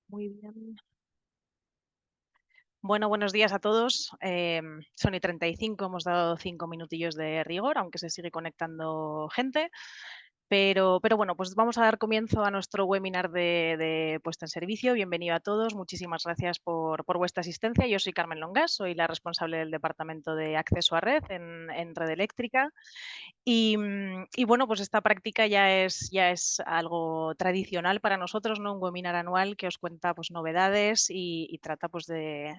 Muy bien. Bueno, buenos días a todos. Son y 35, hemos dado 5 minutillos de rigor, aunque se sigue conectando gente. Pero bueno, pues vamos a dar comienzo a nuestro webinar de puesta en servicio. Bienvenido a todos. Muchísimas gracias por vuestra asistencia. Yo soy Carmen Longas, soy la responsable del Departamento de Acceso a Red en Red Eléctrica. Y bueno, pues esta práctica ya es algo tradicional para nosotros, ¿no? Un webinar anual que os cuenta pues, novedades y trata pues, de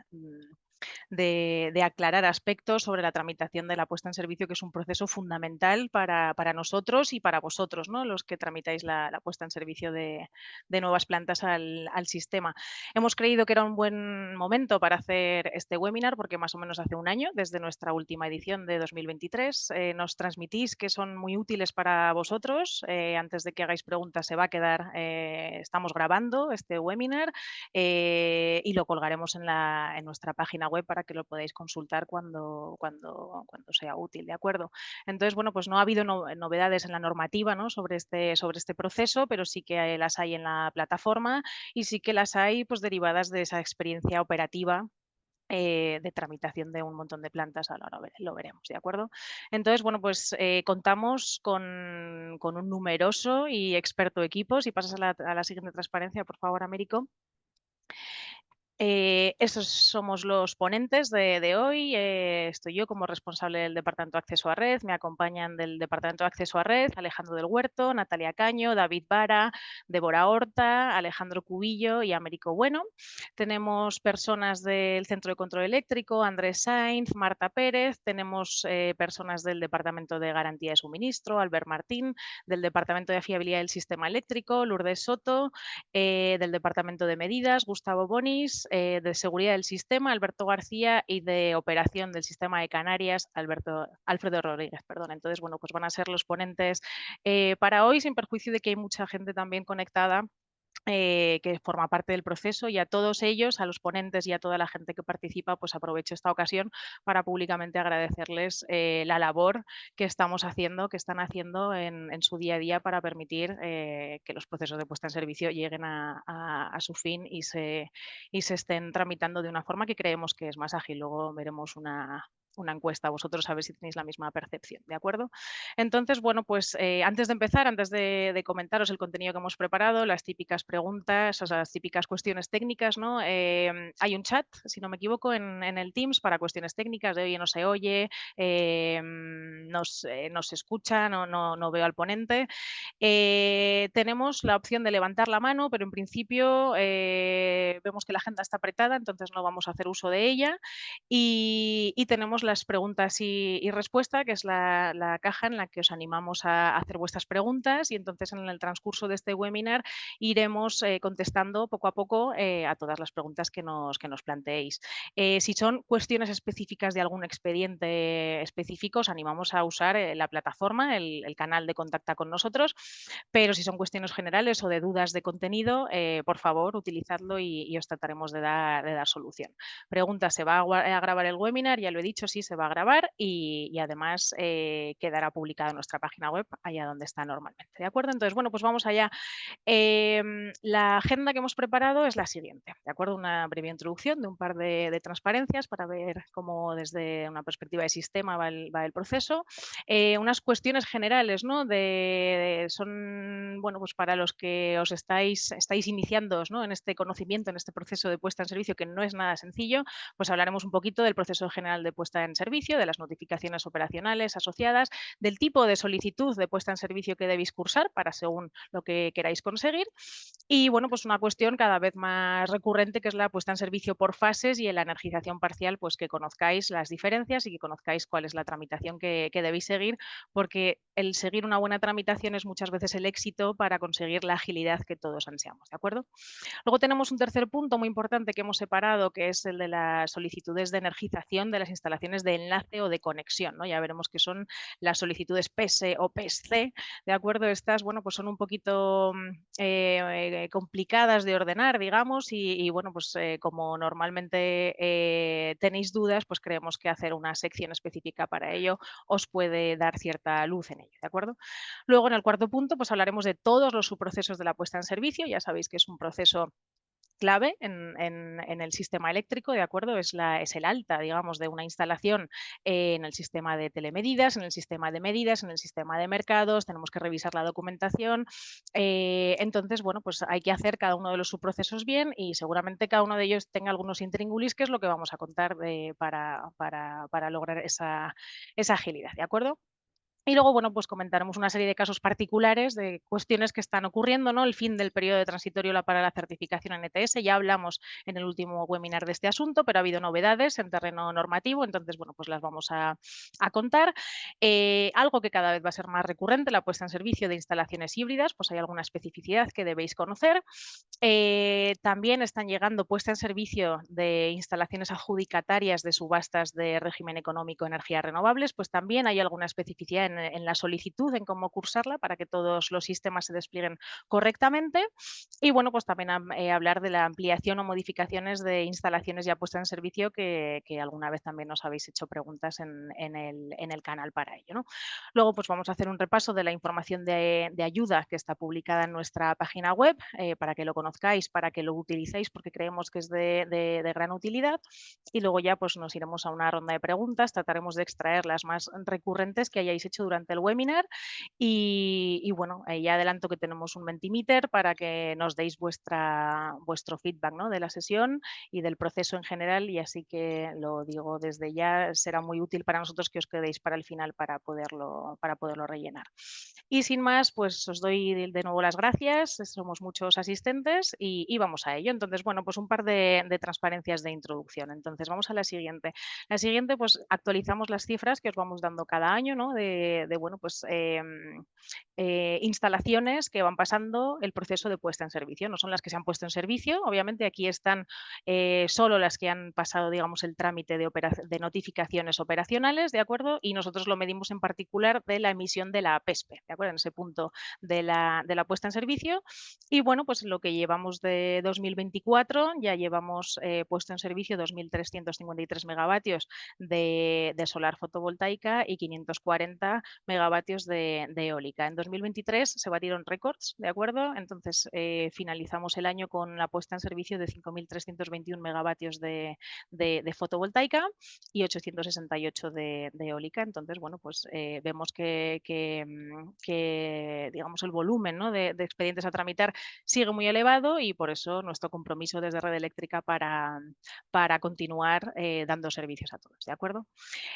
aclarar aspectos sobre la tramitación de la puesta en servicio, que es un proceso fundamental para nosotros y para vosotros, ¿no? Los que tramitáis la puesta en servicio de nuevas plantas al sistema. Hemos creído que era un buen momento para hacer este webinar porque más o menos hace un año, desde nuestra última edición de 2023, nos transmitís que son muy útiles para vosotros. Antes de que hagáis preguntas se va a quedar, estamos grabando este webinar y lo colgaremos en nuestra página web para que lo podáis consultar cuando sea útil, ¿de acuerdo? Entonces, bueno, pues no ha habido novedades en la normativa, ¿no? sobre este proceso, pero sí que las hay en la plataforma y sí que las hay pues, derivadas de esa experiencia operativa de tramitación de un montón de plantas, ahora lo veremos, ¿de acuerdo? Entonces, bueno, pues contamos con un numeroso y experto equipo. Si pasas a la siguiente transparencia, por favor, Américo. Esos somos los ponentes de hoy. Estoy yo como responsable del Departamento de Acceso a Red. Me acompañan del Departamento de Acceso a Red Alejandro del Huerto, Natalia Caño, David Vara, Débora Horta, Alejandro Cubillo y Américo Bueno. Tenemos personas del Centro de Control Eléctrico, Andrés Sainz, Marta Pérez. Tenemos personas del Departamento de Garantía de Suministro, Albert Martín, del Departamento de Fiabilidad del Sistema Eléctrico, Lourdes Soto, del Departamento de Medidas, Gustavo Bonis, de Seguridad del Sistema, Alberto García, y de Operación del Sistema de Canarias, Alfredo Rodríguez. Perdón. Entonces, bueno, pues van a ser los ponentes para hoy, sin perjuicio de que hay mucha gente también conectada que forma parte del proceso, y a todos ellos, a los ponentes y a toda la gente que participa, pues aprovecho esta ocasión para públicamente agradecerles la labor que estamos haciendo, que están haciendo en su día a día para permitir que los procesos de puesta en servicio lleguen a su fin y se estén tramitando de una forma que creemos que es más ágil. Luego veremos una encuesta a vosotros a ver si tenéis la misma percepción, ¿de acuerdo? Entonces, bueno, pues antes de empezar, antes de comentaros el contenido que hemos preparado, las típicas preguntas, o sea, las típicas cuestiones técnicas, ¿no? Hay un chat, si no me equivoco, en el Teams para cuestiones técnicas de oye, no se oye, no se escucha, no veo al ponente. Tenemos la opción de levantar la mano, pero en principio vemos que la agenda está apretada, entonces no vamos a hacer uso de ella. Y tenemos las preguntas y respuesta, que es la caja en la que os animamos a hacer vuestras preguntas, y entonces en el transcurso de este webinar iremos contestando poco a poco a todas las preguntas que nos planteéis. Si son cuestiones específicas de algún expediente específico, os animamos a usar la plataforma, el canal de contacta con nosotros, pero si son cuestiones generales o de dudas de contenido, por favor, utilizadlo y os trataremos de dar solución. Pregunta, ¿se va a grabar el webinar? Ya lo he dicho, sí, se va a grabar y además quedará publicado en nuestra página web, allá donde está normalmente, ¿de acuerdo? Entonces, bueno, pues vamos allá. La agenda que hemos preparado es la siguiente, ¿de acuerdo? Una breve introducción de un par de transparencias para ver cómo desde una perspectiva de sistema va el proceso. Unas cuestiones generales, ¿no? Son, bueno, pues para los que os estáis iniciando, ¿no? En este conocimiento, en este proceso de puesta en servicio, que no es nada sencillo, pues hablaremos un poquito del proceso general de puesta en servicio, de las notificaciones operacionales asociadas, del tipo de solicitud de puesta en servicio que debéis cursar para según lo que queráis conseguir. Y bueno, pues una cuestión cada vez más recurrente, que es la puesta en servicio por fases, y en la energización parcial, pues que conozcáis las diferencias y que conozcáis cuál es la tramitación que debéis seguir, porque el seguir una buena tramitación es muchas veces el éxito para conseguir la agilidad que todos ansiamos, ¿de acuerdo? Luego tenemos un tercer punto muy importante que hemos separado, que es el de las solicitudes de energización de las instalaciones de enlace o de conexión, ¿no? Ya veremos que son las solicitudes PS o PSC, ¿de acuerdo? Estas, bueno, pues son un poquito complicadas de ordenar, digamos, y bueno, pues como normalmente tenéis dudas, pues creemos que hacer una sección específica para ello os puede dar cierta luz en ello, ¿de acuerdo? Luego, en el cuarto punto, pues hablaremos de todos los subprocesos de la puesta en servicio. Ya sabéis que es un proceso clave en el sistema eléctrico, ¿de acuerdo? Es el alta, digamos, de una instalación en el sistema de telemedidas, en el sistema de medidas, en el sistema de mercados, tenemos que revisar la documentación. Entonces, bueno, pues hay que hacer cada uno de los subprocesos bien y seguramente cada uno de ellos tenga algunos intríngulis, que es lo que vamos a contar para lograr esa agilidad, ¿de acuerdo? Y luego, bueno, pues comentaremos una serie de casos particulares de cuestiones que están ocurriendo, ¿no? El fin del periodo de transitorio para la certificación en ETS, ya hablamos en el último webinar de este asunto, pero ha habido novedades en terreno normativo, entonces, bueno, pues las vamos a contar. Algo que cada vez va a ser más recurrente, la puesta en servicio de instalaciones híbridas, pues hay alguna especificidad que debéis conocer. También están llegando puesta en servicio de instalaciones adjudicatarias de subastas de régimen económico energías renovables, pues también hay alguna especificidad en la solicitud, en cómo cursarla para que todos los sistemas se desplieguen correctamente. Y bueno, pues también hablar de la ampliación o modificaciones de instalaciones ya puestas en servicio que alguna vez también nos habéis hecho preguntas en el canal para ello, ¿no? Luego, pues vamos a hacer un repaso de la información de ayuda que está publicada en nuestra página web para que lo conozcáis, para que lo utilicéis, porque creemos que es de gran utilidad. Y luego ya pues nos iremos a una ronda de preguntas, trataremos de extraer las más recurrentes que hayáis hecho durante el webinar. Y bueno, ya adelanto que tenemos un Mentimeter para que nos deis vuestro feedback, ¿no? De la sesión y del proceso en general. Y así que lo digo desde ya, será muy útil para nosotros que os quedéis para el final para poderlo rellenar. Y sin más, pues os doy de nuevo las gracias, somos muchos asistentes y vamos a ello. Entonces, bueno, pues un par de transparencias de introducción. Entonces, vamos a la siguiente. La siguiente, pues actualizamos las cifras que os vamos dando cada año, ¿no? Bueno, pues instalaciones que van pasando el proceso de puesta en servicio. No son las que se han puesto en servicio, obviamente aquí están solo las que han pasado, digamos, el trámite de notificaciones operacionales, ¿de acuerdo? Y nosotros lo medimos en particular de la emisión de la PESPE, ¿de acuerdo? En ese punto de la puesta en servicio. Y bueno, pues lo que llevamos de 2024, ya llevamos puesto en servicio 2.353 megavatios de solar fotovoltaica y 540 megavatios de eólica. En 2023 se batieron récords, ¿de acuerdo? Entonces finalizamos el año con la puesta en servicio de 5.321 megavatios de fotovoltaica y 868 de eólica. Entonces, bueno, pues vemos que, digamos, el volumen, ¿no? de expedientes a tramitar sigue muy elevado y por eso nuestro compromiso desde Red Eléctrica para continuar dando servicios a todos, ¿de acuerdo?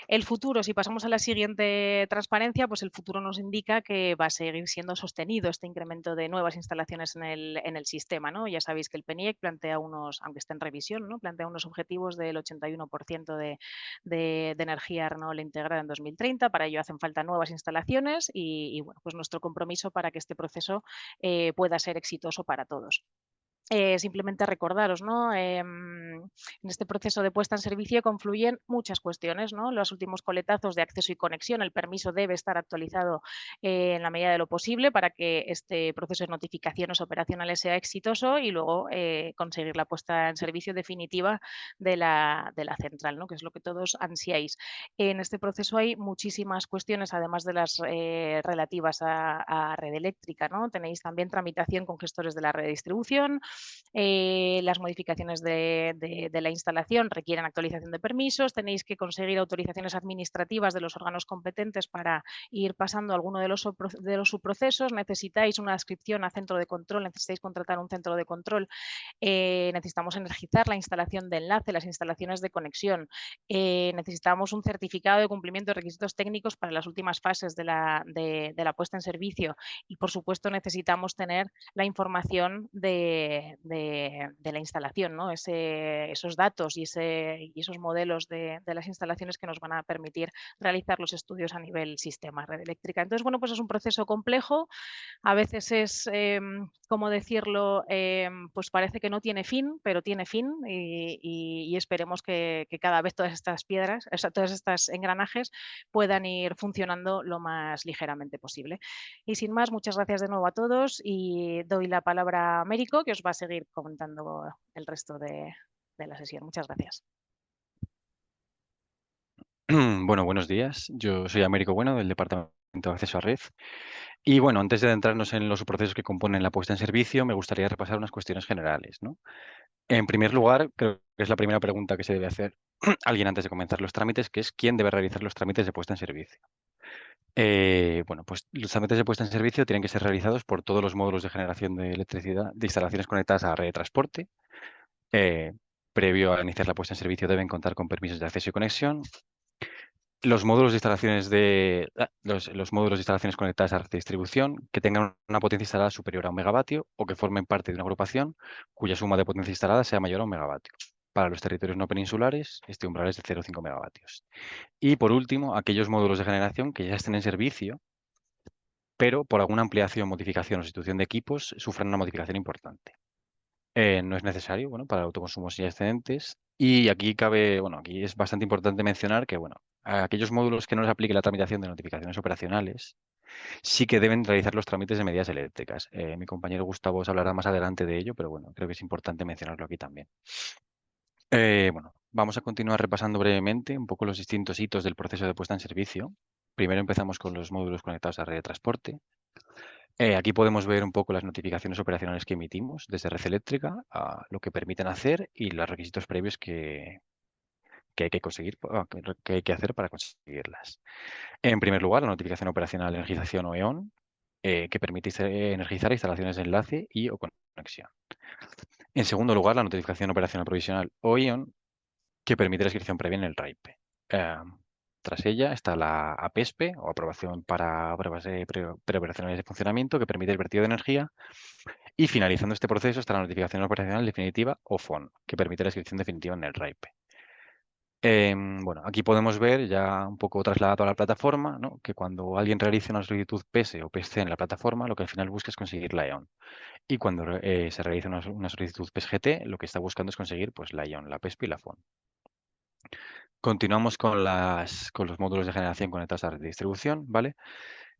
El futuro, si pasamos a la siguiente transparencia, pues el futuro nos indica que va a seguir siendo sostenido este incremento de nuevas instalaciones en el sistema, ¿no? Ya sabéis que el PNIEC plantea unos, aunque esté en revisión, ¿no? Plantea unos objetivos del 81% de energía renovable integrada en 2030. Para ello hacen falta nuevas instalaciones y bueno, pues nuestro compromiso para que este proceso pueda ser exitoso para todos. Simplemente recordaros, ¿no? En este proceso de puesta en servicio confluyen muchas cuestiones, ¿no? Los últimos coletazos de acceso y conexión, el permiso debe estar actualizado en la medida de lo posible para que este proceso de notificaciones operacionales sea exitoso y luego conseguir la puesta en servicio definitiva de la central, ¿no? Que es lo que todos ansiáis. En este proceso hay muchísimas cuestiones, además de las relativas a red eléctrica, ¿no? Tenéis también tramitación con gestores de la red de distribución. Las modificaciones de la instalación requieren actualización de permisos, tenéis que conseguir autorizaciones administrativas de los órganos competentes para ir pasando alguno de los subprocesos, necesitáis una adscripción a centro de control, necesitáis contratar un centro de control, necesitamos energizar la instalación de enlace, las instalaciones de conexión, necesitamos un certificado de cumplimiento de requisitos técnicos para las últimas fases de la puesta en servicio y, por supuesto, necesitamos tener la información de la instalación, ¿no? Esos datos y esos modelos de las instalaciones que nos van a permitir realizar los estudios a nivel sistema, red eléctrica. Entonces, bueno, pues es un proceso complejo, a veces es, ¿cómo decirlo? Pues parece que no tiene fin, pero tiene fin y esperemos que cada vez todas estas piedras, o sea, todos estos engranajes puedan ir funcionando lo más ligeramente posible. Y sin más, muchas gracias de nuevo a todos y doy la palabra a Américo, que os va a seguir comentando el resto de la sesión. Muchas gracias. Bueno, buenos días. Yo soy Américo Bueno, del Departamento de Acceso a Red. Y bueno, antes de adentrarnos en los procesos que componen la puesta en servicio, me gustaría repasar unas cuestiones generales, ¿no? En primer lugar, creo que es la primera pregunta que se debe hacer alguien antes de comenzar los trámites, que es quién debe realizar los trámites de puesta en servicio. Bueno, pues los trámites de puesta en servicio tienen que ser realizados por todos los módulos de generación de electricidad de instalaciones conectadas a la red de transporte. Eh, Previo a iniciar la puesta en servicio deben contar con permisos de acceso y conexión. Los módulos de instalaciones los módulos de instalaciones conectadas a red de distribución que tengan una potencia instalada superior a 1 megavatio o que formen parte de una agrupación cuya suma de potencia instalada sea mayor a 1 megavatio. Para los territorios no peninsulares, este umbral es de 0,5 megavatios. Y por último, aquellos módulos de generación que ya estén en servicio, pero por alguna ampliación, modificación o sustitución de equipos sufran una modificación importante. No es necesario, bueno, para autoconsumos ya excedentes. Y aquí cabe, bueno, aquí es bastante importante mencionar que, bueno, a aquellos módulos que no les aplique la tramitación de notificaciones operacionales, sí que deben realizar los trámites de medidas eléctricas. Mi compañero Gustavo os hablará más adelante de ello, pero bueno, creo que es importante mencionarlo aquí también. Bueno, vamos a continuar repasando brevemente un poco los distintos hitos del proceso de puesta en servicio. Primero empezamos con los módulos conectados a red de transporte. Aquí podemos ver un poco las notificaciones operacionales que emitimos desde Red Eléctrica, a lo que permiten hacer y los requisitos previos que hay que conseguir, que hay que hacer para conseguirlas. En primer lugar, la notificación operacional de energización o EON, que permite energizar instalaciones de enlace y o conexión. En segundo lugar, la notificación operacional provisional o EON, que permite la inscripción previa en el RAIPE. Eh, Tras ella está la APESPE o aprobación para pruebas de preoperacionales de funcionamiento, que permite el vertido de energía. Y finalizando este proceso está la notificación operacional definitiva o FON, que permite la inscripción definitiva en el RAIPE. Bueno, aquí podemos ver ya un poco trasladado a la plataforma, ¿no? Que cuando alguien realice una solicitud PESE o PSC en la plataforma, lo que al final busca es conseguir la EON. Y cuando se realiza una solicitud PES-GT, lo que está buscando es conseguir pues, la EON, la PESP y la FON. Continuamos con los módulos de generación conectados a la red de distribución, ¿vale?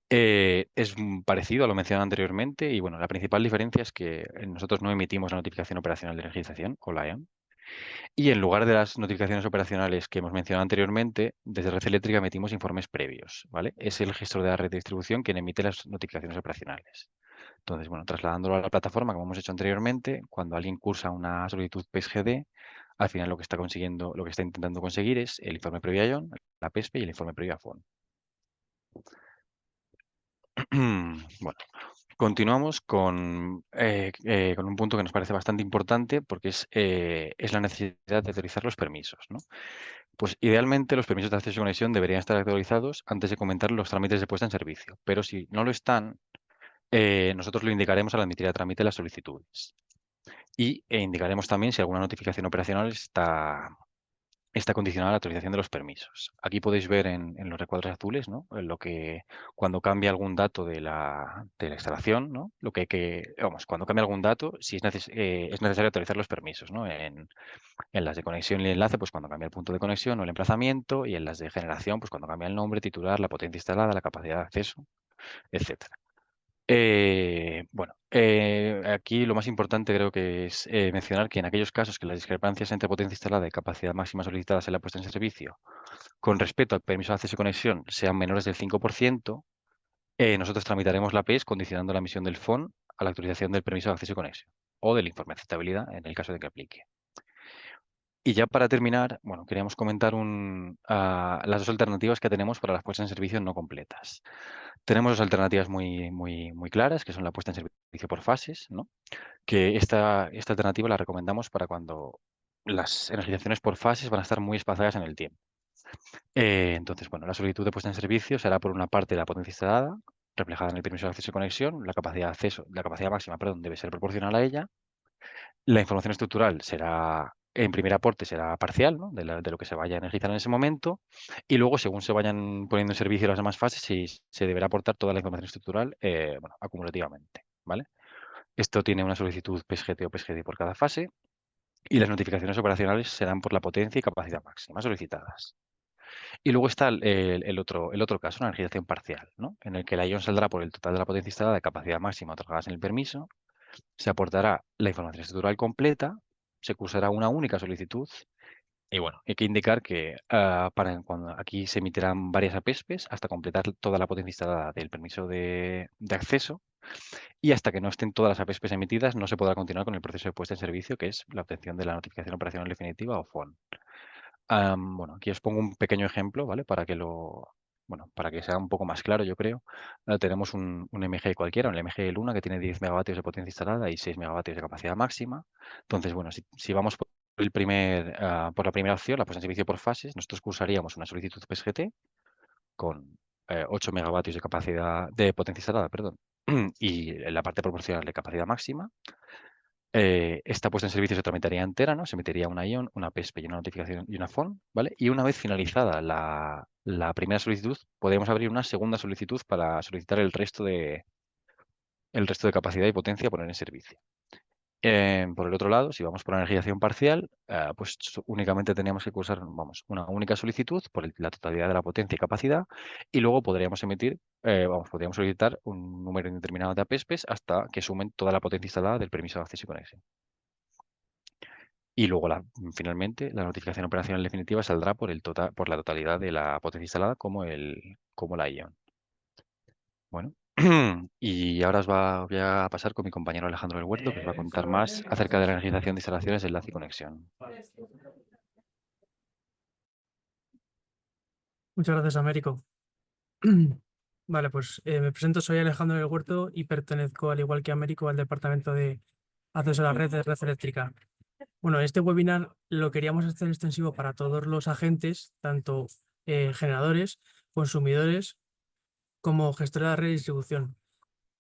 Es parecido a lo mencionado anteriormente y bueno, la principal diferencia es que nosotros no emitimos la notificación operacional de energización o la EON y en lugar de las notificaciones operacionales que hemos mencionado anteriormente, desde Red Eléctrica emitimos informes previos, ¿vale? Es el gestor de la red de distribución quien emite las notificaciones operacionales. Entonces, bueno, trasladándolo a la plataforma, como hemos hecho anteriormente, cuando alguien cursa una solicitud PES-GD, al final lo que está consiguiendo, lo que está intentando conseguir es el informe previo a ION, la PESP y el informe previo a FON. Bueno, continuamos con un punto que nos parece bastante importante porque es la necesidad de autorizar los permisos, ¿no? Pues idealmente los permisos de acceso y conexión deberían estar actualizados antes de comentar los trámites de puesta en servicio, pero si no lo están, nosotros lo indicaremos al admitir a trámite las solicitudes. Y indicaremos también si alguna notificación operacional está condicionada a la autorización de los permisos. Aquí podéis ver en los recuadros azules, ¿no? En lo que cuando cambia algún dato de la instalación, ¿no? Lo que hay que, vamos, cuando cambia algún dato, si es necesario autorizar los permisos, ¿no? En las de conexión y enlace, pues cuando cambia el punto de conexión o el emplazamiento, y en las de generación, pues cuando cambia el nombre, titular, la potencia instalada, la capacidad de acceso, etcétera. Bueno, aquí lo más importante creo que es mencionar que en aquellos casos que las discrepancias entre potencia instalada y capacidad máxima solicitada en la puesta en servicio con respecto al permiso de acceso y conexión sean menores del 5%, nosotros tramitaremos la PES condicionando la emisión del FON a la autorización del permiso de acceso y conexión o del informe de aceptabilidad en el caso de que aplique. Y ya para terminar, bueno, queríamos comentar las dos alternativas que tenemos para las puestas en servicio no completas. Tenemos dos alternativas muy claras, que son la puesta en servicio por fases, ¿no? Que esta alternativa la recomendamos para cuando las energizaciones por fases van a estar muy espaciadas en el tiempo. Entonces, bueno, la solicitud de puesta en servicio será por una parte la potencia instalada, reflejada en el permiso de acceso y conexión, la capacidad máxima, perdón, debe ser proporcional a ella. La información estructural será, en primer aporte, será parcial, ¿no? De lo que se vaya a energizar en ese momento. Y luego, según se vayan poniendo en servicio las demás fases, se deberá aportar toda la información estructural, bueno, acumulativamente, ¿vale? Esto tiene una solicitud PSGT o PSGD por cada fase y las notificaciones operacionales serán por la potencia y capacidad máxima solicitadas. Y luego está el otro caso, una energización parcial, ¿no? En el que la ION saldrá por el total de la potencia instalada de capacidad máxima otorgadas en el permiso, se aportará la información estructural completa, se cursará una única solicitud y bueno, hay que indicar que cuando aquí se emitirán varias APESPES hasta completar toda la potencia instalada del permiso de acceso Y hasta que no estén todas las APSPs emitidas, no se podrá continuar con el proceso de puesta en servicio, que es la obtención de la notificación operacional definitiva o FON. Bueno, aquí os pongo un pequeño ejemplo, ¿vale? Para que sea un poco más claro, yo creo. Tenemos un MG cualquiera, un MG Luna que tiene 10 megavatios de potencia instalada y 6 megavatios de capacidad máxima. Entonces, bueno, si vamos por la primera opción, la puesta en servicio por fases, nosotros cursaríamos una solicitud PSGT con 8 megavatios de capacidad de potencia instalada, perdón, y la parte proporcional de capacidad máxima. Esta puesta en servicio se tramitaría entera, ¿no? Se emitiría una ION, una PESP y una notificación y una FON, ¿vale? Y una vez finalizada la primera solicitud, podemos abrir una segunda solicitud para solicitar el resto de capacidad y potencia a poner en servicio. Por el otro lado, si vamos por energización parcial, pues únicamente teníamos que cursar, una única solicitud por la totalidad de la potencia y capacidad, y luego podríamos podríamos solicitar un número indeterminado de APSPs hasta que sumen toda la potencia instalada del permiso de acceso y conexión. Y luego, finalmente, la notificación operacional definitiva saldrá por la totalidad de la potencia instalada como la ION. Bueno, y ahora voy a pasar con mi compañero Alejandro del Huerto, que os va a contar más acerca de la energización de instalaciones de enlace y conexión. Muchas gracias, Américo. Vale, pues me presento, soy Alejandro del Huerto y pertenezco, al igual que Américo, al departamento de acceso a la red de red eléctrica. Bueno, este webinar lo queríamos hacer extensivo para todos los agentes, tanto generadores, consumidores, como gestores de la red de distribución.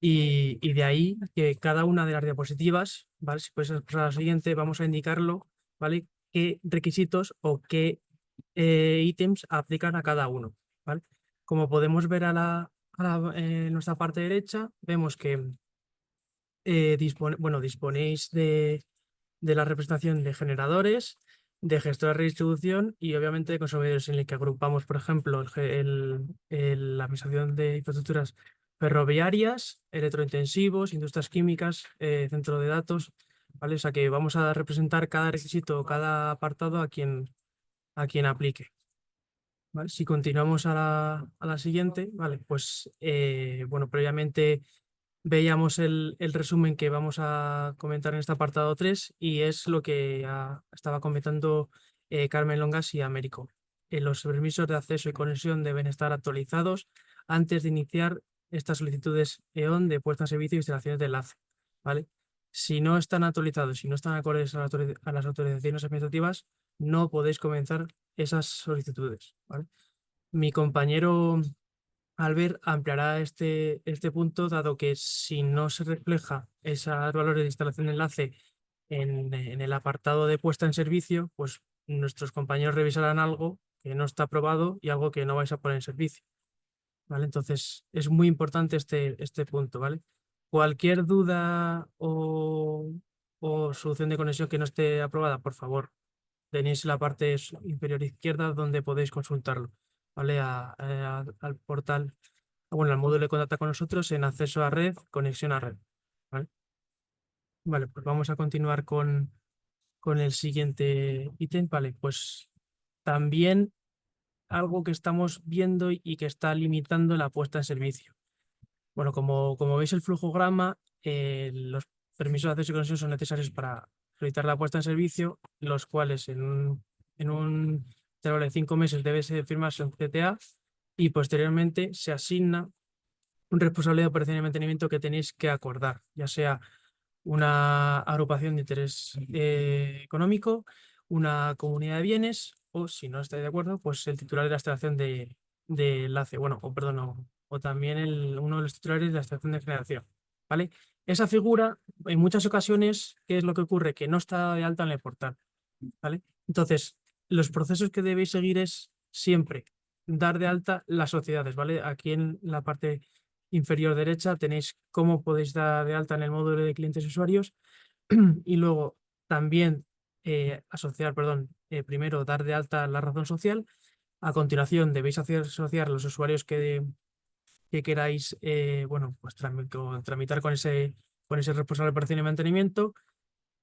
Y de ahí que cada una de las diapositivas, ¿vale? Si puedes pasar a la siguiente, vamos a indicarlo, ¿vale? Qué requisitos o qué ítems aplican a cada uno, ¿vale? Como podemos ver en nuestra parte derecha, vemos que disponéis de la representación de generadores, de gestores de redistribución y obviamente de consumidores, en el que agrupamos, por ejemplo, la administración de infraestructuras ferroviarias, electrointensivos, industrias químicas, centro de datos, ¿vale? O sea que vamos a representar cada requisito, cada apartado a quien aplique. ¿Vale? Si continuamos a la siguiente, vale, pues previamente veíamos el resumen que vamos a comentar en este apartado 3 y es lo que estaba comentando Carmen Longas y Américo. Los permisos de acceso y conexión deben estar actualizados antes de iniciar estas solicitudes EON de puesta en servicio e instalaciones de enlace, ¿vale? Si no están actualizados, si no están acordes a las autorizaciones administrativas, no podéis comenzar esas solicitudes, ¿vale? Mi compañero Albert ampliará este punto, dado que si no se refleja esos valores de instalación de enlace en el apartado de puesta en servicio, pues nuestros compañeros revisarán algo que no está aprobado y algo que no vais a poner en servicio, ¿vale? Entonces, es muy importante este punto, ¿vale? Cualquier duda o solución de conexión que no esté aprobada, por favor, tenéis la parte inferior izquierda donde podéis consultarlo, ¿vale? Al portal, al módulo de contacto con nosotros en acceso a red, conexión a red, ¿vale? Vale, pues vamos a continuar con el siguiente ítem, ¿vale? Pues también algo que estamos viendo y que está limitando la puesta en servicio. Bueno, como veis el flujograma, los permisos de acceso y conexión son necesarios para solicitar la puesta en servicio, los cuales en un intervalo de 5 meses debe firmarse un CTA y posteriormente se asigna un responsable de operación y mantenimiento que tenéis que acordar, ya sea una agrupación de interés económico, una comunidad de bienes o, si no estáis de acuerdo, pues el titular de la instalación de enlace, o también uno de los titulares de la estación de generación, ¿vale? Esa figura, en muchas ocasiones, ¿qué es lo que ocurre? Que no está de alta en el portal, ¿vale? Entonces, los procesos que debéis seguir es siempre dar de alta las sociedades, ¿vale? Aquí en la parte inferior derecha tenéis cómo podéis dar de alta en el módulo de clientes y usuarios y luego también primero dar de alta la razón social. A continuación debéis asociar los usuarios que queráis tramitar con ese responsable de operación y mantenimiento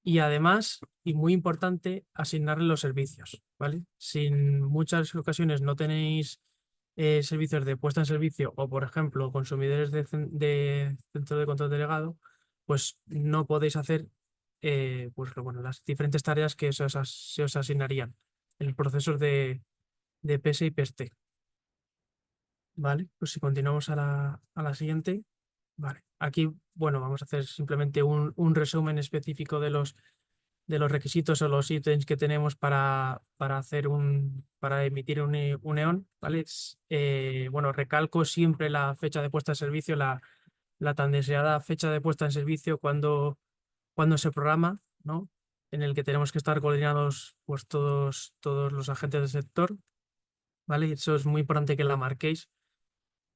y además, y muy importante, asignarle los servicios, ¿vale? Si en muchas ocasiones no tenéis servicios de puesta en servicio o, por ejemplo, consumidores de centro de control delegado, pues no podéis hacer pues, bueno, las diferentes tareas que se os asignarían en los procesos de PS y PST. Vale, pues si continuamos a la siguiente. Vale, aquí, bueno, vamos a hacer simplemente un resumen específico de los requisitos o los ítems que tenemos para emitir un EON, ¿vale? Bueno, recalco siempre la fecha de puesta en servicio, la tan deseada fecha de puesta en servicio cuando se programa, ¿no? En el que tenemos que estar coordinados pues todos los agentes del sector, ¿vale? Eso es muy importante que la marquéis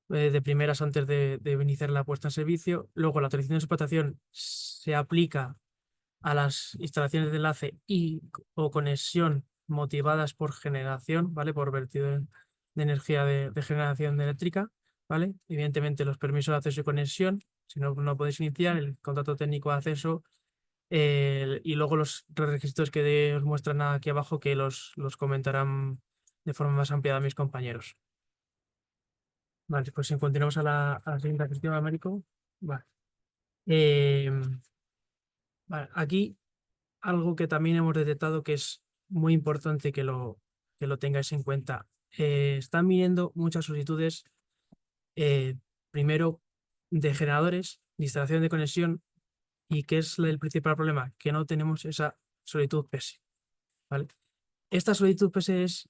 de primeras antes de iniciar la puesta en servicio. Luego, la autorización de explotación se aplica a las instalaciones de enlace o conexión motivadas por generación, ¿vale? Por vertido de energía de generación eléctrica, ¿vale? Evidentemente, los permisos de acceso y conexión, si no, no podéis iniciar, el contrato técnico de acceso y luego los requisitos que os muestran aquí abajo que los comentarán de forma más ampliada mis compañeros. Vale, pues si continuamos a la siguiente cuestión, Américo. Vale. Vale, aquí algo que también hemos detectado que es muy importante que lo tengáis en cuenta. Están viniendo muchas solicitudes, primero de generadores, de instalación de conexión, y ¿qué es el principal problema? Que no tenemos esa solicitud PES. ¿Vale? Esta solicitud PES es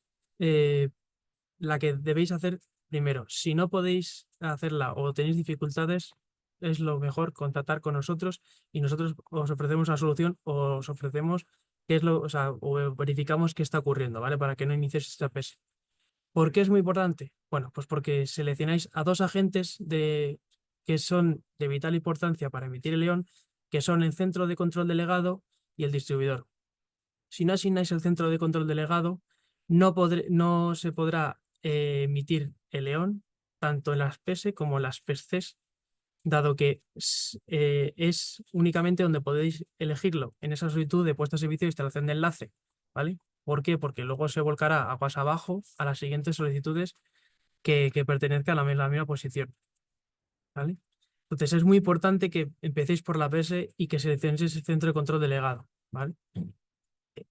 la que debéis hacer primero. Si no podéis hacerla o tenéis dificultades, es lo mejor contactar con nosotros y nosotros os ofrecemos la solución o os ofrecemos o verificamos qué está ocurriendo, ¿vale? Para que no inicies esta PES. ¿Por qué es muy importante? Bueno, pues porque seleccionáis a dos agentes que son de vital importancia para emitir el león, que son el centro de control delegado y el distribuidor. Si no asignáis el centro de control delegado, no se podrá emitir el león tanto en las PS como en las PES, dado que es únicamente donde podéis elegirlo en esa solicitud de puesta en servicio de instalación de enlace, ¿vale? ¿Por qué? Porque luego se volcará aguas abajo a las siguientes solicitudes que pertenezcan a la misma posición, ¿vale? Entonces es muy importante que empecéis por la PS y que seleccionéis ese centro de control delegado, ¿vale?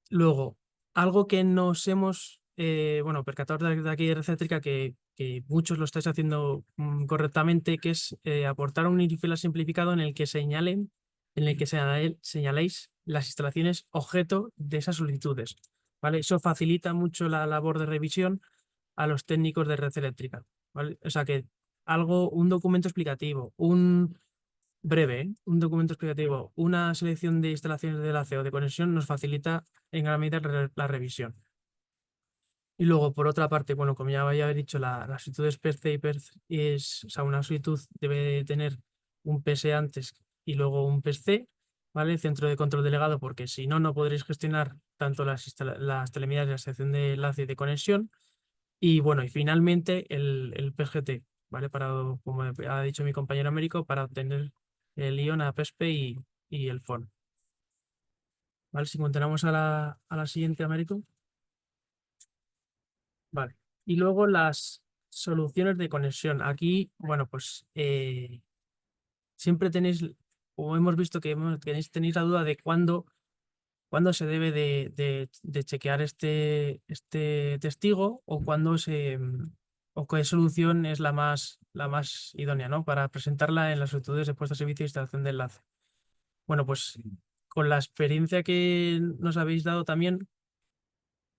Luego, algo que nos hemos percatado de aquí de Recétrica que muchos lo estáis haciendo correctamente, que es aportar un IFILA simplificado en el que señaléis las instalaciones objeto de esas solicitudes. ¿Vale? Eso facilita mucho la labor de revisión a los técnicos de red eléctrica. ¿Vale? O sea que un documento explicativo, un documento explicativo, una selección de instalaciones de enlace o de conexión nos facilita en gran medida la revisión. Y luego, por otra parte, bueno, como ya había dicho, las solicitudes PERC y PERC o sea, una solicitud debe tener un PS antes y luego un PERC, ¿vale? Centro de control delegado, porque si no, no podréis gestionar tanto las telemías de la sección de enlace y de conexión. Y bueno, y finalmente el PGT, ¿vale? Como ha dicho mi compañero Américo, para obtener el ION a PESPE y el FON. ¿Vale? Si continuamos a la siguiente, Américo. Vale. Y luego las soluciones de conexión. Aquí, bueno, pues siempre tenéis, o hemos visto que tenéis la duda de cuándo se debe de chequear este testigo o o qué solución es la más idónea, ¿no? Para presentarla en las solicitudes de puesta de servicio e instalación de enlace. Bueno, pues con la experiencia que nos habéis dado también,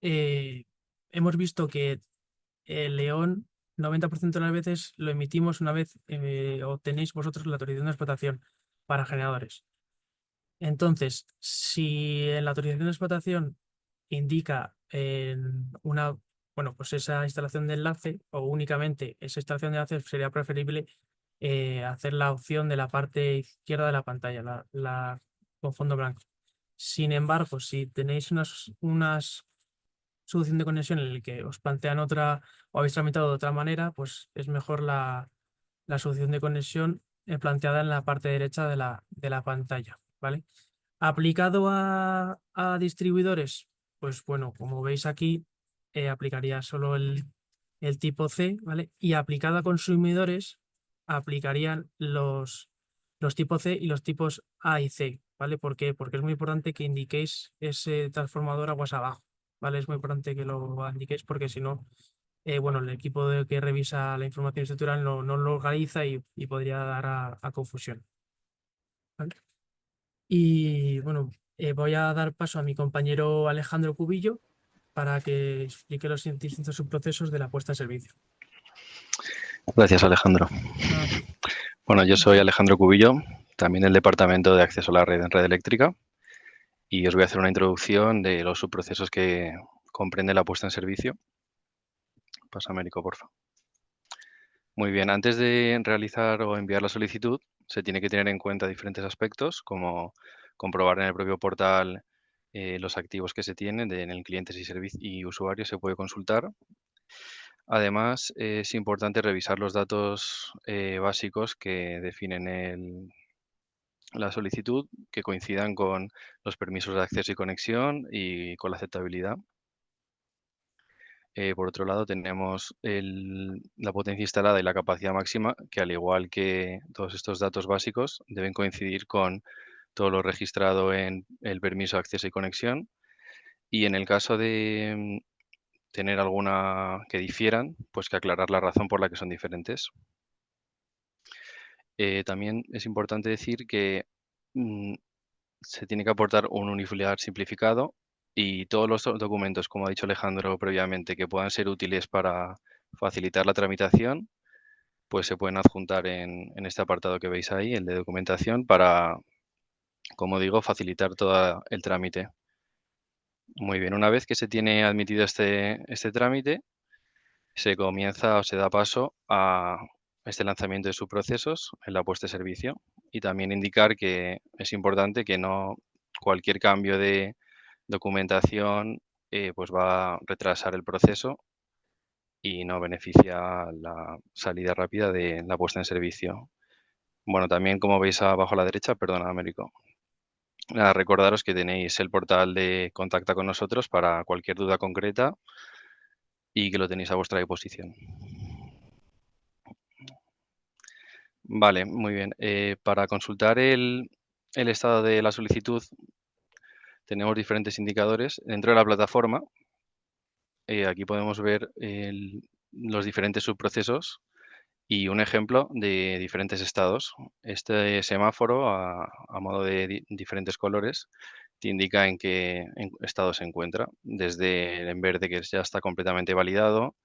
hemos visto que el león 90% de las veces lo emitimos una vez obtenéis vosotros la autorización de explotación para generadores. Entonces, si en la autorización de explotación indica pues esa instalación de enlace o únicamente esa instalación de enlace, sería preferible hacer la opción de la parte izquierda de la pantalla, con fondo blanco. Sin embargo, si tenéis unas solución de conexión en el que os plantean otra o habéis tramitado de otra manera, pues es mejor la solución de conexión planteada en la parte derecha de la pantalla, ¿vale? Aplicado a distribuidores, pues bueno, como veis aquí, aplicaría solo el tipo C, ¿vale? Y aplicado a consumidores, aplicarían los tipos C y los tipos A y C, ¿vale? ¿Por qué? Porque es muy importante que indiquéis ese transformador aguas abajo, ¿vale? Es muy importante que lo indiquéis porque si no, bueno, el equipo que revisa la información estructural no lo organiza y podría dar a confusión, ¿vale? Y bueno, voy a dar paso a mi compañero Alejandro Cubillo para que explique los distintos subprocesos de la puesta en servicio. Gracias, Alejandro. Ah, Bueno, yo soy Alejandro Cubillo, también del Departamento de Acceso a la Red en Red Eléctrica, y os voy a hacer una introducción de los subprocesos que comprende la puesta en servicio. Pasa, Américo, porfa. Muy bien, antes de realizar o enviar la solicitud, se tiene que tener en cuenta diferentes aspectos, como comprobar en el propio portal los activos que se tienen en el clientes y usuarios, se puede consultar. Además, es importante revisar los datos básicos que definen la solicitud, que coincidan con los permisos de acceso y conexión y con la aceptabilidad. Por otro lado, tenemos la potencia instalada y la capacidad máxima, que al igual que todos estos datos básicos, deben coincidir con todo lo registrado en el permiso de acceso y conexión. Y en el caso de tener alguna que difieran, pues que aclarar la razón por la que son diferentes. También es importante decir que se tiene que aportar un unifoliar simplificado y todos los documentos, como ha dicho Alejandro previamente, que puedan ser útiles para facilitar la tramitación, pues se pueden adjuntar en este apartado que veis ahí, el de documentación, para, como digo, facilitar todo el trámite. Muy bien, una vez que se tiene admitido este trámite, se comienza o se da paso a este lanzamiento de subprocesos en la puesta de servicio, y también indicar que es importante que no cualquier cambio de documentación pues va a retrasar el proceso y no beneficia la salida rápida de la puesta en servicio. Bueno, también como veis abajo a la derecha, perdona, Américo, recordaros que tenéis el portal de Contacta con nosotros para cualquier duda concreta y que lo tenéis a vuestra disposición. Vale, muy bien. Para consultar el estado de la solicitud tenemos diferentes indicadores dentro de la plataforma. Aquí podemos ver los diferentes subprocesos y un ejemplo de diferentes estados. Este semáforo, a modo de diferentes colores, te indica en qué estado se encuentra, desde en verde, que ya está completamente validado,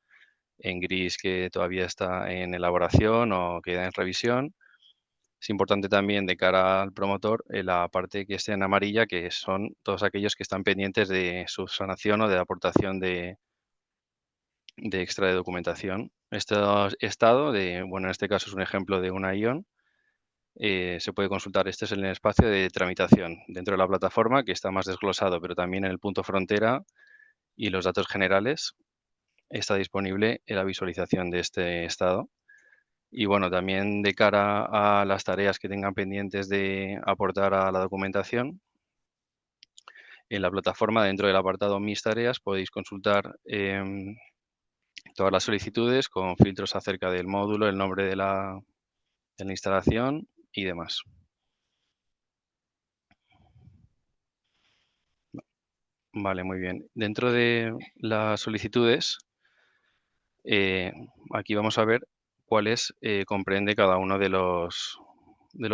en gris, que todavía está en elaboración o queda en revisión. Es importante también, de cara al promotor, la parte que esté en amarilla, que son todos aquellos que están pendientes de subsanación o de aportación de extra de documentación. Este estado, bueno, en este caso es un ejemplo de una ION, se puede consultar. Este es el espacio de tramitación dentro de la plataforma, que está más desglosado, pero también en el punto frontera y los datos generales está disponible en la visualización de este estado. Y bueno, también de cara a las tareas que tengan pendientes de aportar a la documentación, en la plataforma, dentro del apartado Mis tareas, podéis consultar todas las solicitudes con filtros acerca del módulo, el nombre de la instalación y demás. Vale, muy bien. Dentro de las solicitudes, aquí vamos a ver cuáles comprende cada uno de los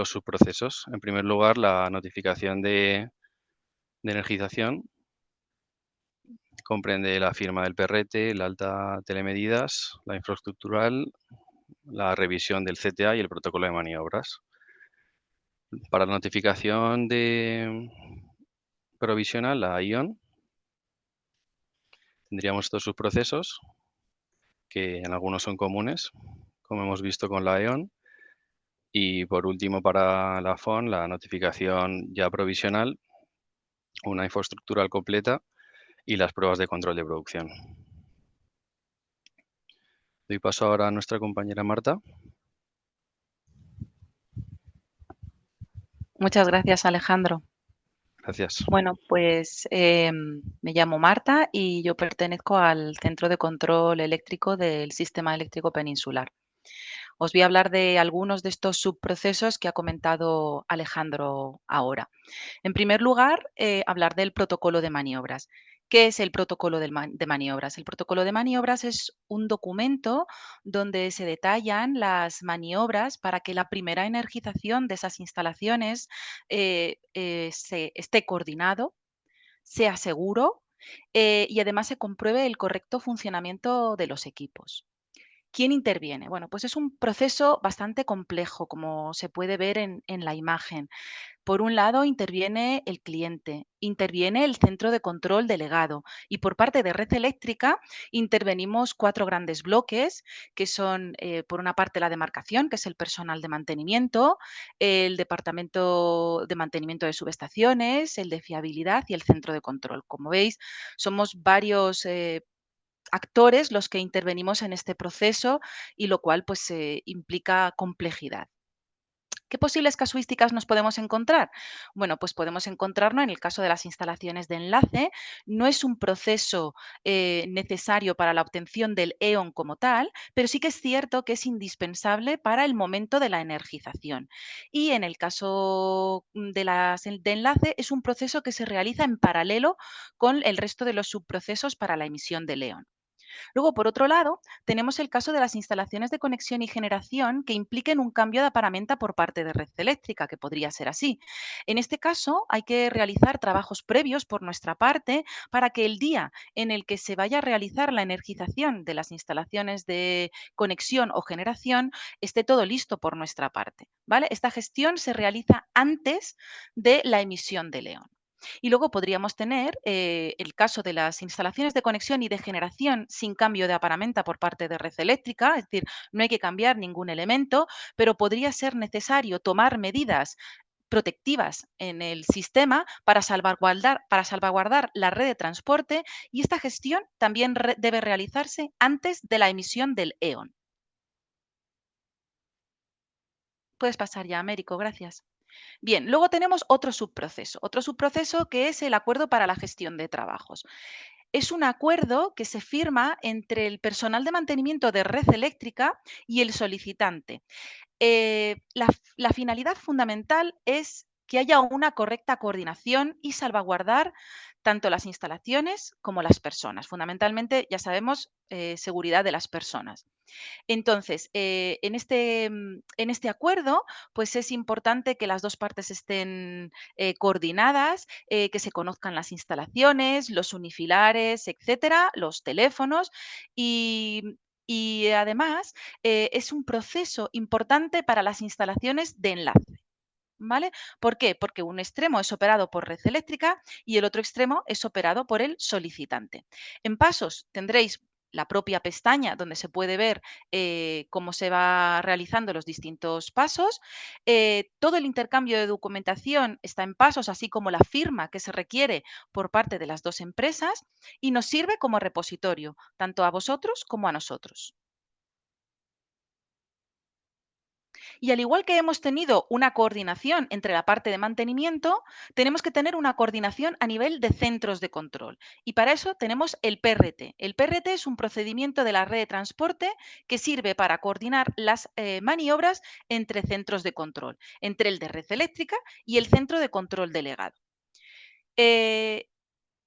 subprocesos. En primer lugar, la notificación de energización comprende la firma del perrete, la alta telemedidas, la infraestructural, la revisión del CTA y el protocolo de maniobras. Para la notificación de provisional, la ION, tendríamos estos subprocesos, que en algunos son comunes, como hemos visto con la EON. Y por último, para la FON, la notificación ya provisional, una infraestructural completa y las pruebas de control de producción. Doy paso ahora a nuestra compañera Marta. Muchas gracias, Alejandro. Gracias. Bueno, pues me llamo Marta y yo pertenezco al Centro de Control Eléctrico del Sistema Eléctrico Peninsular. Os voy a hablar de algunos de estos subprocesos que ha comentado Alejandro ahora. En primer lugar, hablar del protocolo de maniobras. ¿Qué es el protocolo de maniobras? El protocolo de maniobras es un documento donde se detallan las maniobras para que la primera energización de esas instalaciones esté coordinado, sea seguro y además se compruebe el correcto funcionamiento de los equipos. ¿Quién interviene? Bueno, pues es un proceso bastante complejo, como se puede ver en la imagen. Por un lado, interviene el cliente, interviene el centro de control delegado y por parte de Red Eléctrica intervenimos 4 grandes bloques, que son, por una parte, la demarcación, que es el personal de mantenimiento, el departamento de mantenimiento de subestaciones, el de fiabilidad y el centro de control. Como veis, somos varios actores los que intervenimos en este proceso y lo cual pues implica complejidad. ¿Qué posibles casuísticas nos podemos encontrar? Bueno, pues podemos encontrarnos en el caso de las instalaciones de enlace. No es un proceso necesario para la obtención del EON como tal, pero sí que es cierto que es indispensable para el momento de la energización. Y en el caso de enlace es un proceso que se realiza en paralelo con el resto de los subprocesos para la emisión del EON. Luego, por otro lado, tenemos el caso de las instalaciones de conexión y generación que impliquen un cambio de aparamenta por parte de Red Eléctrica, que podría ser así. En este caso, hay que realizar trabajos previos por nuestra parte para que el día en el que se vaya a realizar la energización de las instalaciones de conexión o generación esté todo listo por nuestra parte. ¿Vale? Esta gestión se realiza antes de la emisión de León. Y luego podríamos tener el caso de las instalaciones de conexión y de generación sin cambio de aparamenta por parte de Red Eléctrica, es decir, no hay que cambiar ningún elemento, pero podría ser necesario tomar medidas protectivas en el sistema para salvaguardar la red de transporte y esta gestión también debe realizarse antes de la emisión del EON. Puedes pasar ya, Américo, gracias. Bien, luego tenemos otro subproceso que es el acuerdo para la gestión de trabajos. Es un acuerdo que se firma entre el personal de mantenimiento de Red Eléctrica y el solicitante. La finalidad fundamental es que haya una correcta coordinación y salvaguardar tanto las instalaciones como las personas. Fundamentalmente, ya sabemos, seguridad de las personas. Entonces, en este acuerdo, pues es importante que las 2 partes estén coordinadas, que se conozcan las instalaciones, los unifilares, etcétera, los teléfonos y además es un proceso importante para las instalaciones de enlace. ¿Vale? ¿Por qué? Porque un extremo es operado por Red Eléctrica y el otro extremo es operado por el solicitante. En pasos tendréis la propia pestaña donde se puede ver cómo se va realizando los distintos pasos. Todo el intercambio de documentación está en pasos, así como la firma que se requiere por parte de las 2 empresas y nos sirve como repositorio, tanto a vosotros como a nosotros. Y al igual que hemos tenido una coordinación entre la parte de mantenimiento, tenemos que tener una coordinación a nivel de centros de control. Y para eso tenemos el PRT. El PRT es un procedimiento de la red de transporte que sirve para coordinar las maniobras entre centros de control, entre el de red eléctrica y el centro de control delegado.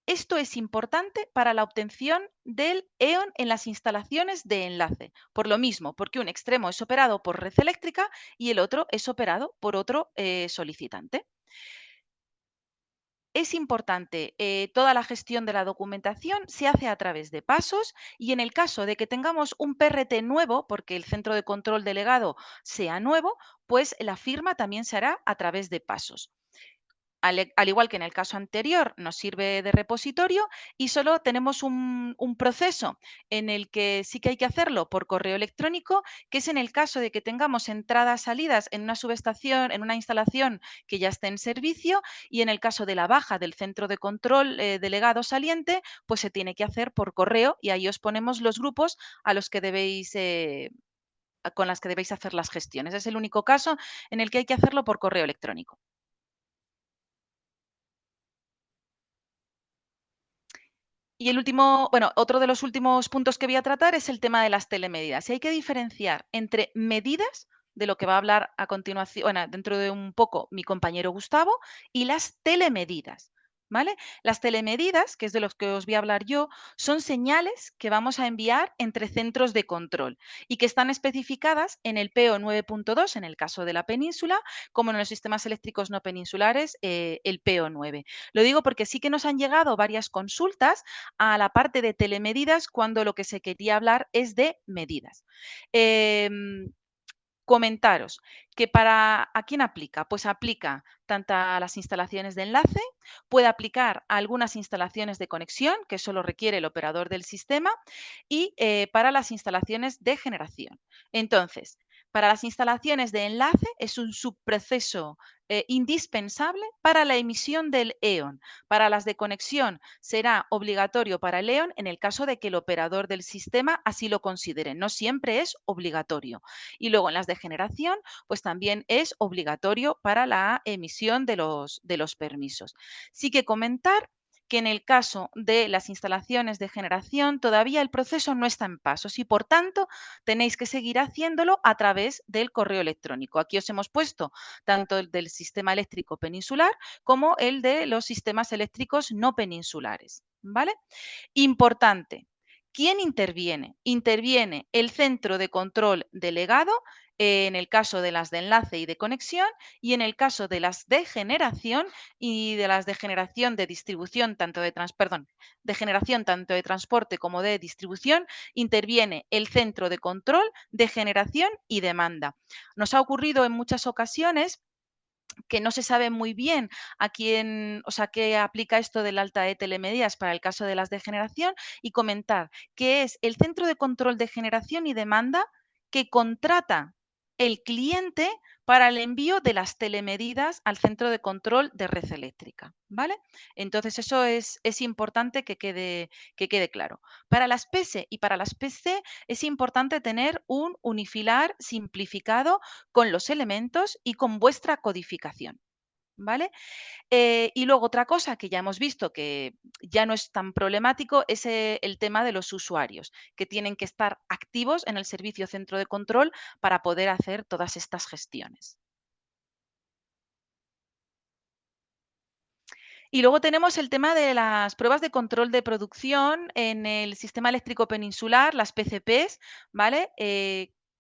Esto es importante para la obtención del EON en las instalaciones de enlace. Por lo mismo, porque un extremo es operado por Red Eléctrica y el otro es operado por otro solicitante. Es importante, toda la gestión de la documentación se hace a través de pasos y en el caso de que tengamos un PRT nuevo, porque el centro de control delegado sea nuevo, pues la firma también se hará a través de pasos. Al igual que en el caso anterior, nos sirve de repositorio y solo tenemos un proceso en el que sí que hay que hacerlo por correo electrónico, que es en el caso de que tengamos entradas, salidas en una subestación, en una instalación que ya esté en servicio y en el caso de la baja del centro de control delegado saliente, pues se tiene que hacer por correo y ahí os ponemos los grupos a los que debéis con las que debéis hacer las gestiones. Es el único caso en el que hay que hacerlo por correo electrónico. Y el último, bueno, otro de los últimos puntos que voy a tratar es el tema de las telemedidas. Y hay que diferenciar entre medidas, de lo que va a hablar a continuación, bueno, dentro de un poco mi compañero Gustavo, y las telemedidas. ¿Vale? Las telemedidas, que es de los que os voy a hablar yo, son señales que vamos a enviar entre centros de control y que están especificadas en el PO 9.2 en el caso de la península, como en los sistemas eléctricos no peninsulares, el PO 9. Lo digo porque sí que nos han llegado varias consultas a la parte de telemedidas cuando lo que se quería hablar es de medidas. Comentaros que ¿a quién aplica? Pues aplica tanto a las instalaciones de enlace, puede aplicar a algunas instalaciones de conexión, que solo requiere el operador del sistema, y para las instalaciones de generación. Entonces, para las instalaciones de enlace es un subproceso indispensable para la emisión del EON. Para las de conexión será obligatorio para el EON en el caso de que el operador del sistema así lo considere. No siempre es obligatorio. Y luego en las de generación, pues también es obligatorio para la emisión de los permisos. Sí que comentar que en el caso de las instalaciones de generación todavía el proceso no está en pasos y por tanto tenéis que seguir haciéndolo a través del correo electrónico. Aquí os hemos puesto tanto el del sistema eléctrico peninsular como el de los sistemas eléctricos no peninsulares. ¿Vale? Importante. ¿Quién interviene? Interviene el centro de control delegado en el caso de las de enlace y de conexión y en el caso de las de generación y de las de generación de distribución, de generación tanto de transporte como de distribución, interviene el centro de control de generación y demanda. Nos ha ocurrido en muchas ocasiones que no se sabe muy bien a quién, o sea, qué aplica esto del alta de telemedidas para el caso de las de generación y comentar que es el centro de control de generación y demanda que contrata el cliente para el envío de las telemedidas al centro de control de red eléctrica, ¿vale? Entonces eso es importante que quede claro. Para las PS y para las PC es importante tener un unifilar simplificado con los elementos y con vuestra codificación, ¿vale? Y luego otra cosa que ya hemos visto que ya no es tan problemático es el tema de los usuarios, que tienen que estar activos en el servicio centro de control para poder hacer todas estas gestiones. Y luego tenemos el tema de las pruebas de control de producción en el sistema eléctrico peninsular, las PCPs, ¿vale?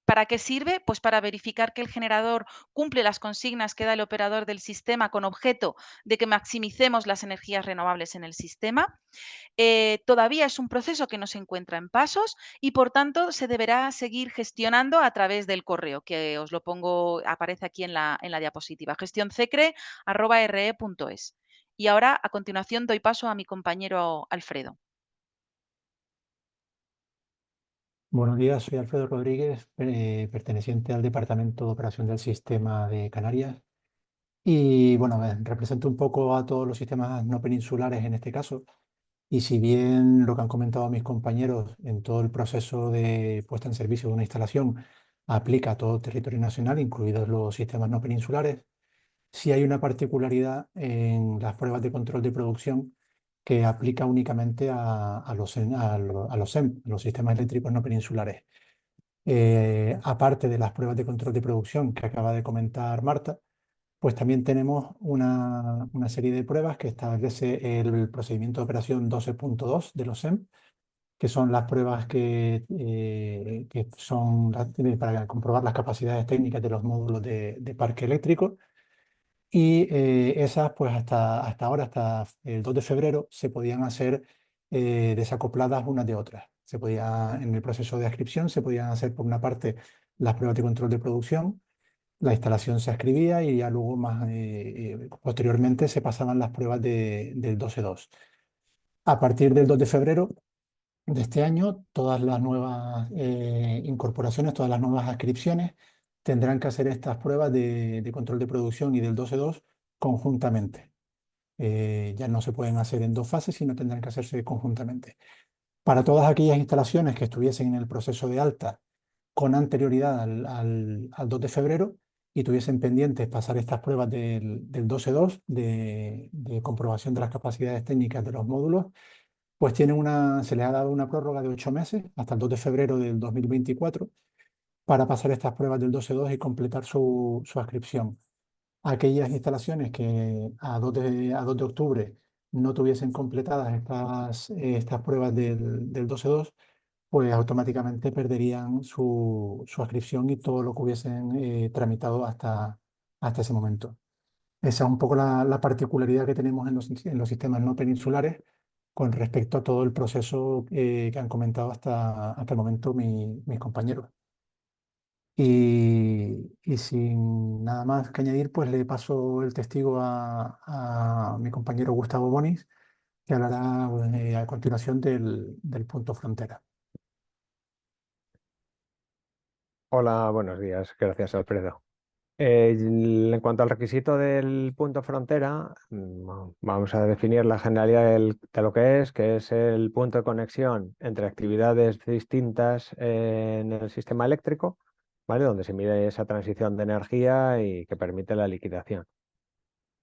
¿Para qué sirve? Pues para verificar que el generador cumple las consignas que da el operador del sistema con objeto de que maximicemos las energías renovables en el sistema. Todavía es un proceso que no se encuentra en pasos y por tanto se deberá seguir gestionando a través del correo, que os lo pongo, aparece aquí en la diapositiva, gestioncecre@re.es. Y ahora, a continuación, doy paso a mi compañero Alfredo. Buenos días, soy Alfredo Rodríguez, perteneciente al Departamento de Operación del Sistema de Canarias. Y bueno, represento un poco a todos los sistemas no peninsulares en este caso. Y si bien lo que han comentado mis compañeros en todo el proceso de puesta en servicio de una instalación aplica a todo el territorio nacional, incluidos los sistemas no peninsulares, sí hay una particularidad en las pruebas de control de producción que aplica únicamente a los SEM, los sistemas eléctricos no peninsulares. Aparte de las pruebas de control de producción que acaba de comentar Marta, pues también tenemos una serie de pruebas que establece el procedimiento de operación 12.2 de los SEM, que son las pruebas que son para comprobar las capacidades técnicas de los módulos de parque eléctrico. Y esas, pues hasta ahora, hasta el 2 de febrero, se podían hacer desacopladas unas de otras. En el proceso de ascripción se podían hacer, por una parte, las pruebas de control de producción, la instalación se ascribía y ya luego, posteriormente, se pasaban las pruebas del 12.2. A partir del 2 de febrero de este año, todas las nuevas incorporaciones, todas las nuevas adscripciones tendrán que hacer estas pruebas de control de producción y del 12.2 conjuntamente. Ya no se pueden hacer en dos fases, sino tendrán que hacerse conjuntamente. Para todas aquellas instalaciones que estuviesen en el proceso de alta con anterioridad al 2 de febrero y tuviesen pendientes pasar estas pruebas del 12.2 de comprobación de las capacidades técnicas de los módulos, pues se les ha dado una prórroga de 8 meses, hasta el 2 de febrero del 2024, para pasar estas pruebas del 12.2 y completar su adscripción. Aquellas instalaciones que a 2 de octubre no tuviesen completadas estas pruebas del 12.2, pues automáticamente perderían su adscripción y todo lo que hubiesen tramitado hasta ese momento. Esa es un poco la particularidad que tenemos en los sistemas no peninsulares con respecto a todo el proceso que han comentado hasta el momento mis compañeros. Y sin nada más que añadir, pues le paso el testigo a mi compañero Gustavo Bonis, que hablará a continuación del punto frontera. Hola, buenos días. Gracias, Alfredo. En cuanto al requisito del punto frontera, vamos a definir la generalidad de lo que es el punto de conexión entre actividades distintas en el sistema eléctrico, ¿vale? Donde se mide esa transición de energía y que permite la liquidación.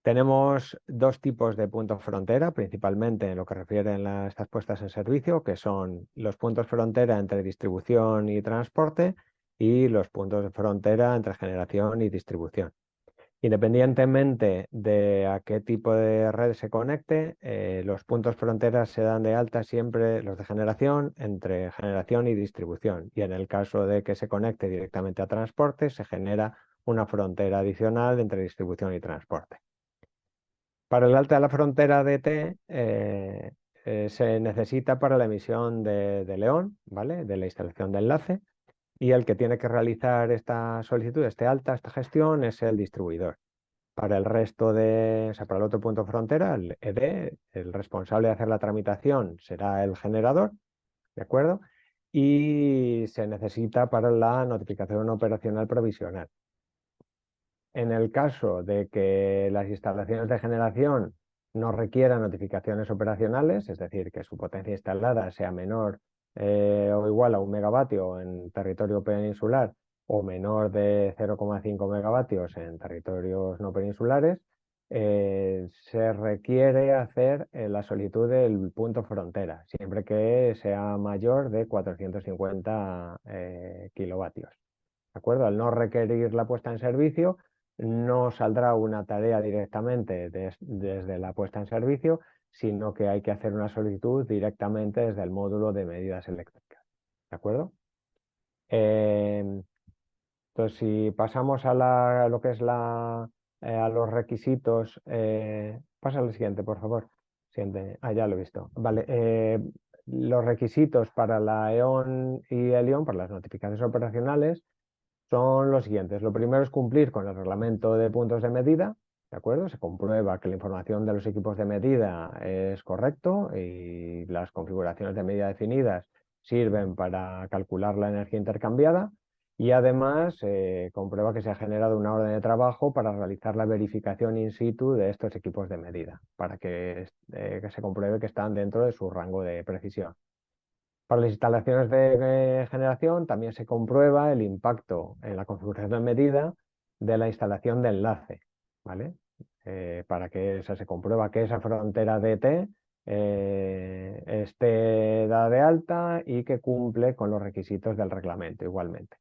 Tenemos dos tipos de puntos frontera, principalmente en lo que refieren a estas puestas en servicio, que son los puntos frontera entre distribución y transporte y los puntos de frontera entre generación y distribución. Independientemente de a qué tipo de red se conecte, los puntos fronteras se dan de alta siempre los de generación entre generación y distribución. Y en el caso de que se conecte directamente a transporte, se genera una frontera adicional entre distribución y transporte. Para el alta de la frontera DT se necesita para la emisión de León, ¿vale? De la instalación de enlace, y el que tiene que realizar esta solicitud, esta gestión, es el distribuidor. Para el resto o sea, para el otro punto frontera, el ED, el responsable de hacer la tramitación será el generador, ¿de acuerdo? Y se necesita para la notificación operacional provisional. En el caso de que las instalaciones de generación no requieran notificaciones operacionales, es decir, que su potencia instalada sea menor o igual a 1 megavatio en territorio peninsular o menor de 0,5 megavatios en territorios no peninsulares, se requiere hacer la solicitud del punto frontera, siempre que sea mayor de 450 kilovatios. ¿De acuerdo? Al no requerir la puesta en servicio, no saldrá una tarea directamente desde la puesta en servicio, sino que hay que hacer una solicitud directamente desde el módulo de medidas eléctricas. ¿De acuerdo? Entonces, si pasamos a lo que es a los requisitos, pasa al siguiente, por favor. Siguiente. Ah, ya lo he visto. Vale. Los requisitos para la EON y el ION, para las notificaciones operacionales, son los siguientes. Lo primero es cumplir con el reglamento de puntos de medida, ¿de acuerdo? Se comprueba que la información de los equipos de medida es correcto y las configuraciones de medida definidas sirven para calcular la energía intercambiada y además comprueba que se ha generado una orden de trabajo para realizar la verificación in situ de estos equipos de medida, para que se compruebe que están dentro de su rango de precisión. Para las instalaciones de generación también se comprueba el impacto en la configuración de medida de la instalación de enlace, ¿vale? Para que se comprueba que esa frontera DT esté dada de alta y que cumple con los requisitos del reglamento igualmente.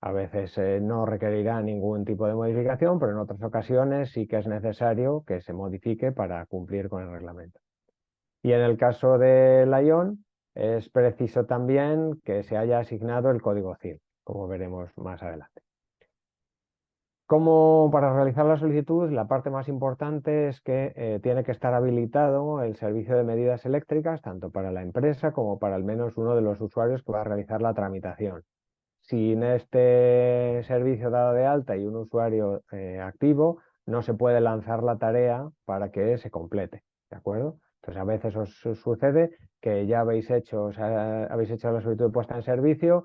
A veces no requerirá ningún tipo de modificación, pero en otras ocasiones sí que es necesario que se modifique para cumplir con el reglamento. Y en el caso de la ION, es preciso también que se haya asignado el código CIL, como veremos más adelante. Como para realizar la solicitud, la parte más importante es que tiene que estar habilitado el servicio de medidas eléctricas, tanto para la empresa como para al menos uno de los usuarios que va a realizar la tramitación. Sin este servicio dado de alta y un usuario activo, no se puede lanzar la tarea para que se complete, ¿de acuerdo? Entonces, a veces os sucede que ya habéis hecho la solicitud de puesta en servicio,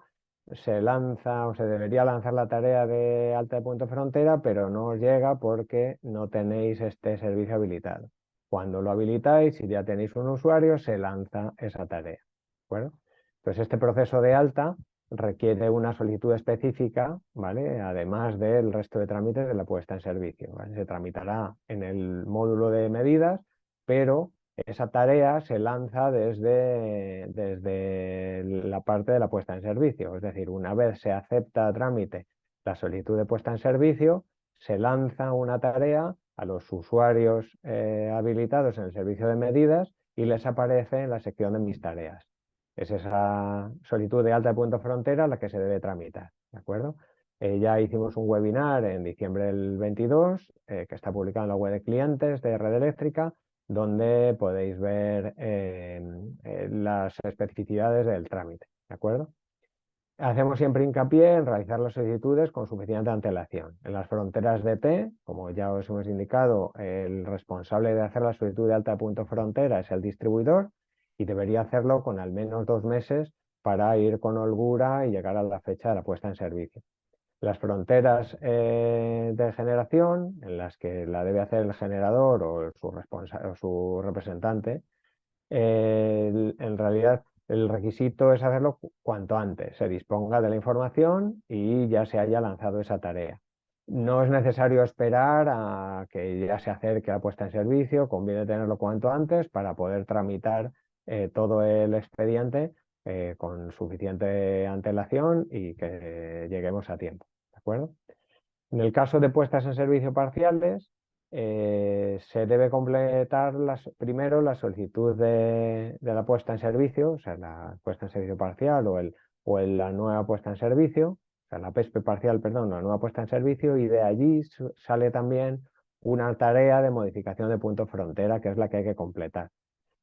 se lanza o se debería lanzar la tarea de alta de punto frontera, pero no os llega porque no tenéis este servicio habilitado. Cuando lo habilitáis y ya tenéis un usuario, se lanza esa tarea, ¿de acuerdo? Entonces, este proceso de alta requiere una solicitud específica, ¿vale? Además del resto de trámites de la puesta en servicio, ¿vale? Se tramitará en el módulo de medidas, pero esa tarea se lanza desde la parte de la puesta en servicio. Es decir, una vez se acepta a trámite la solicitud de puesta en servicio, se lanza una tarea a los usuarios habilitados en el servicio de medidas y les aparece en la sección de mis tareas. Es esa solicitud de alta de punto frontera la que se debe tramitar, ¿de acuerdo? Ya hicimos un webinar en diciembre del 22, que está publicado en la web de clientes de Red Eléctrica, donde podéis ver las especificidades del trámite, ¿de acuerdo? Hacemos siempre hincapié en realizar las solicitudes con suficiente antelación. En las fronteras de T, como ya os hemos indicado, el responsable de hacer la solicitud de alta de punto frontera es el distribuidor y debería hacerlo con al menos 2 meses para ir con holgura y llegar a la fecha de la puesta en servicio. Las fronteras de generación, en las que la debe hacer el generador o su representante, en realidad el requisito es hacerlo cuanto antes se disponga de la información y ya se haya lanzado esa tarea. No es necesario esperar a que ya se acerque la puesta en servicio, conviene tenerlo cuanto antes para poder tramitar todo el expediente con suficiente antelación y que lleguemos a tiempo, ¿de acuerdo? En el caso de puestas en servicio parciales, se debe completar primero la solicitud de la puesta en servicio, o sea, la puesta en servicio parcial o la nueva puesta en servicio, o sea, la PESPE parcial, perdón, la nueva puesta en servicio, y de allí sale también una tarea de modificación de punto frontera, que es la que hay que completar.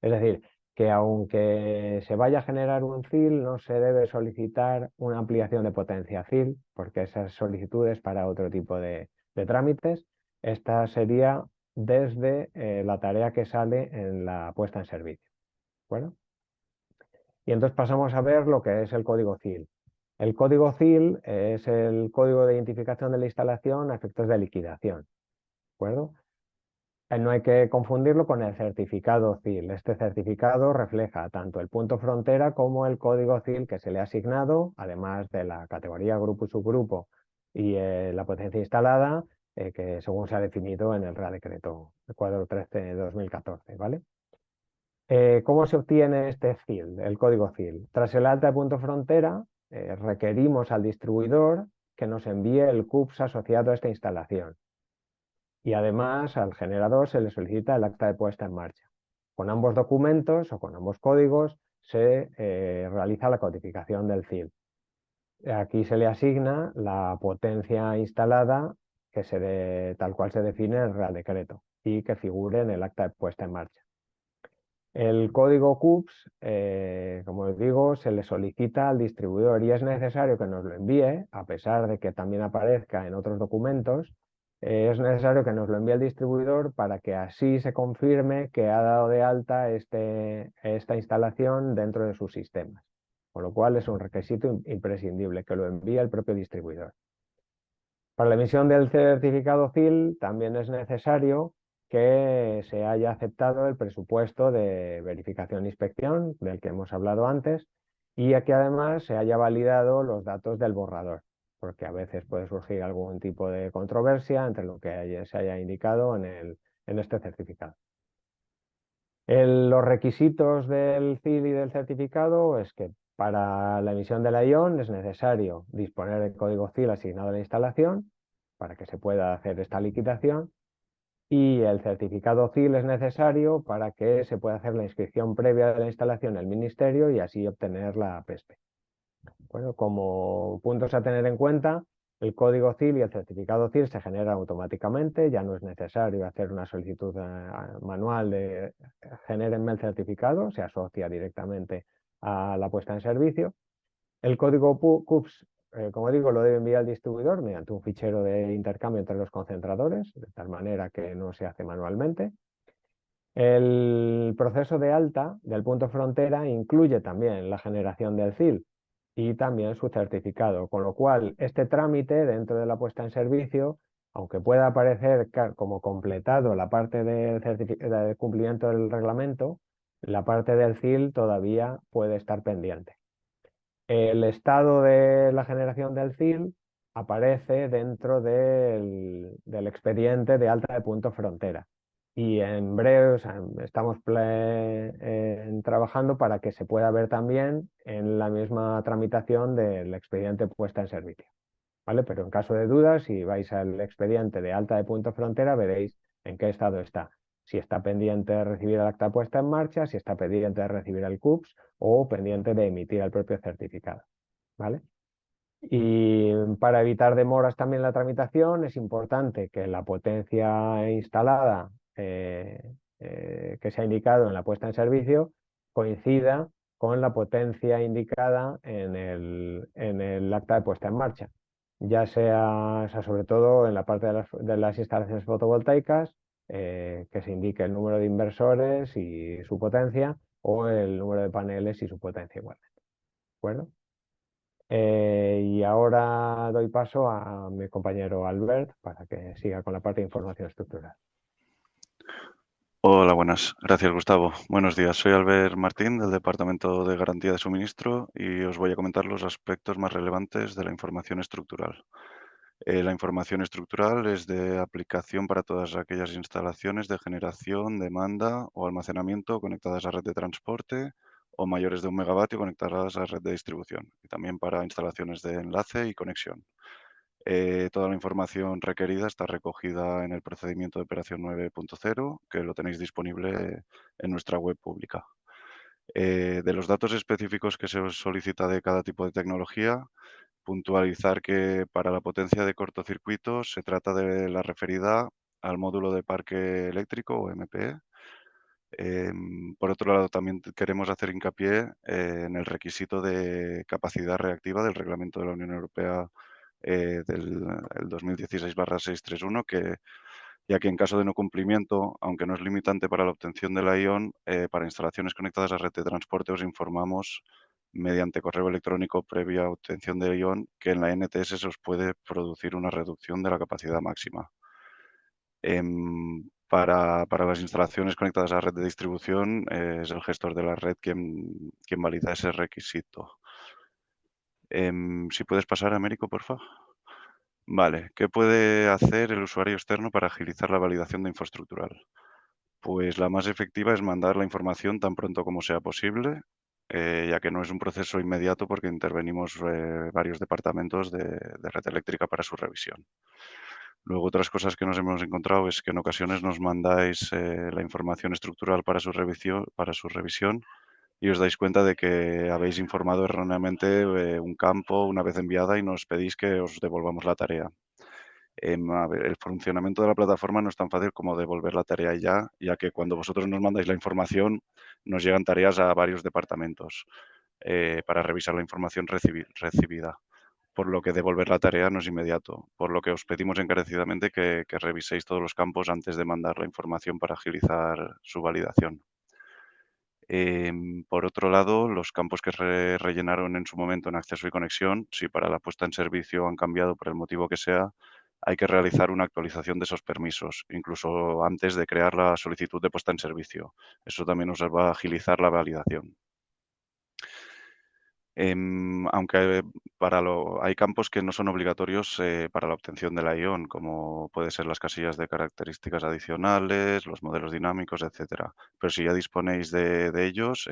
Es decir, que aunque se vaya a generar un CIL, no se debe solicitar una ampliación de potencia CIL, porque esas solicitudes para otro tipo de trámites. Esta sería desde la tarea que sale en la puesta en servicio. Bueno, y entonces pasamos a ver lo que es el código CIL. El código CIL es el código de identificación de la instalación a efectos de liquidación. ¿De acuerdo? No hay que confundirlo con el certificado CIL. Este certificado refleja tanto el punto frontera como el código CIL que se le ha asignado, además de la categoría, grupo y subgrupo y la potencia instalada, que según se ha definido en el Real Decreto cuadro 13 de 2014, ¿vale? ¿Cómo se obtiene este CIL, el código CIL? Tras el alta de punto frontera, requerimos al distribuidor que nos envíe el CUPS asociado a esta instalación. Y además al generador se le solicita el acta de puesta en marcha. Con ambos documentos o con ambos códigos se realiza la codificación del CIL. Aquí se le asigna la potencia instalada tal cual se define en el Real Decreto y que figure en el acta de puesta en marcha. El código CUPS, como os digo, se le solicita al distribuidor y es necesario que nos lo envíe, a pesar de que también aparezca en otros documentos. Es necesario que nos lo envíe el distribuidor para que así se confirme que ha dado de alta esta instalación dentro de sus sistemas. Con lo cual es un requisito imprescindible que lo envíe el propio distribuidor. Para la emisión del certificado CIL también es necesario que se haya aceptado el presupuesto de verificación e inspección del que hemos hablado antes y que además se haya validado los datos del borrador, porque a veces puede surgir algún tipo de controversia entre lo que se haya indicado en este certificado. Los requisitos del CIL y del certificado es que para la emisión de la ION es necesario disponer del código CIL asignado a la instalación para que se pueda hacer esta liquidación, y el certificado CIL es necesario para que se pueda hacer la inscripción previa de la instalación en el Ministerio y así obtener la PESPE. Bueno, como puntos a tener en cuenta, el código CIL y el certificado CIL se generan automáticamente, ya no es necesario hacer una solicitud manual de genérenme el certificado, se asocia directamente a la puesta en servicio. El código CUPS, como digo, lo debe enviar el distribuidor mediante un fichero de intercambio entre los concentradores, de tal manera que no se hace manualmente. El proceso de alta del punto frontera incluye también la generación del CIL y también su certificado, con lo cual este trámite dentro de la puesta en servicio, aunque pueda aparecer como completado la parte del cumplimiento del reglamento, la parte del CIL todavía puede estar pendiente. El estado de la generación del CIL aparece dentro del expediente de alta de punto frontera. y en breve, o sea, estamos trabajando para que se pueda ver también en la misma tramitación del expediente puesta en servicio, ¿vale? Pero en caso de dudas, si vais al expediente de alta de punto frontera, veréis en qué estado está. Si está pendiente de recibir el acta puesta en marcha, si está pendiente de recibir el CUPS o pendiente de emitir el propio certificado, ¿vale? Y para evitar demoras también en la tramitación, es importante que la potencia instalada que se ha indicado en la puesta en servicio coincida con la potencia indicada en el acta de puesta en marcha, ya sea, o sea, sobre todo en la parte de las instalaciones fotovoltaicas, que se indique el número de inversores y su potencia, o el número de paneles y su potencia igualmente. ¿De acuerdo? Y ahora doy paso a mi compañero Albert para que siga con la parte de información estructural. Hola, buenas. Gracias, Gustavo. Buenos días. Soy Albert Martín, del Departamento de Garantía de Suministro, y os voy a comentar los aspectos más relevantes de la información estructural. La información estructural es de aplicación para todas aquellas instalaciones de generación, demanda o almacenamiento conectadas a red de transporte o mayores de 1 megavatio conectadas a red de distribución, y también para instalaciones de enlace y conexión. Toda la información requerida está recogida en el procedimiento de operación 9.0, que lo tenéis disponible en nuestra web pública. De los datos específicos que se os solicita de cada tipo de tecnología, puntualizar que para la potencia de cortocircuito se trata de la referida al módulo de parque eléctrico o MPE. Por otro lado, también queremos hacer hincapié en el requisito de capacidad reactiva del Reglamento de la Unión Europea del 2016/631, ya que en caso de no cumplimiento, aunque no es limitante para la obtención de la ION, para instalaciones conectadas a red de transporte os informamos mediante correo electrónico previa obtención de ION que en la NTS se os puede producir una reducción de la capacidad máxima. Para las instalaciones conectadas a la red de distribución, es el gestor de la red quien valida ese requisito. Si puedes pasar, Américo, por favor. Vale, ¿qué puede hacer el usuario externo para agilizar la validación de infraestructural? Pues la más efectiva es mandar la información tan pronto como sea posible, ya que no es un proceso inmediato porque intervenimos varios departamentos de red eléctrica para su revisión. Luego, otras cosas que nos hemos encontrado es que en ocasiones nos mandáis la información estructural para su revisión y os dais cuenta de que habéis informado erróneamente un campo una vez enviada y nos pedís que os devolvamos la tarea. A ver, el funcionamiento de la plataforma no es tan fácil como devolver la tarea ya que cuando vosotros nos mandáis la información, nos llegan tareas a varios departamentos para revisar la información recibida, por lo que devolver la tarea no es inmediato, por lo que os pedimos encarecidamente que reviséis todos los campos antes de mandar la información para agilizar su validación. Por otro lado, los campos que rellenaron en su momento en acceso y conexión, si para la puesta en servicio han cambiado por el motivo que sea, hay que realizar una actualización de esos permisos, incluso antes de crear la solicitud de puesta en servicio. Eso también nos va a agilizar la validación. Aunque hay campos que no son obligatorios para la obtención de la ION, como puede ser las casillas de características adicionales, los modelos dinámicos, etcétera. Pero si ya disponéis de ellos,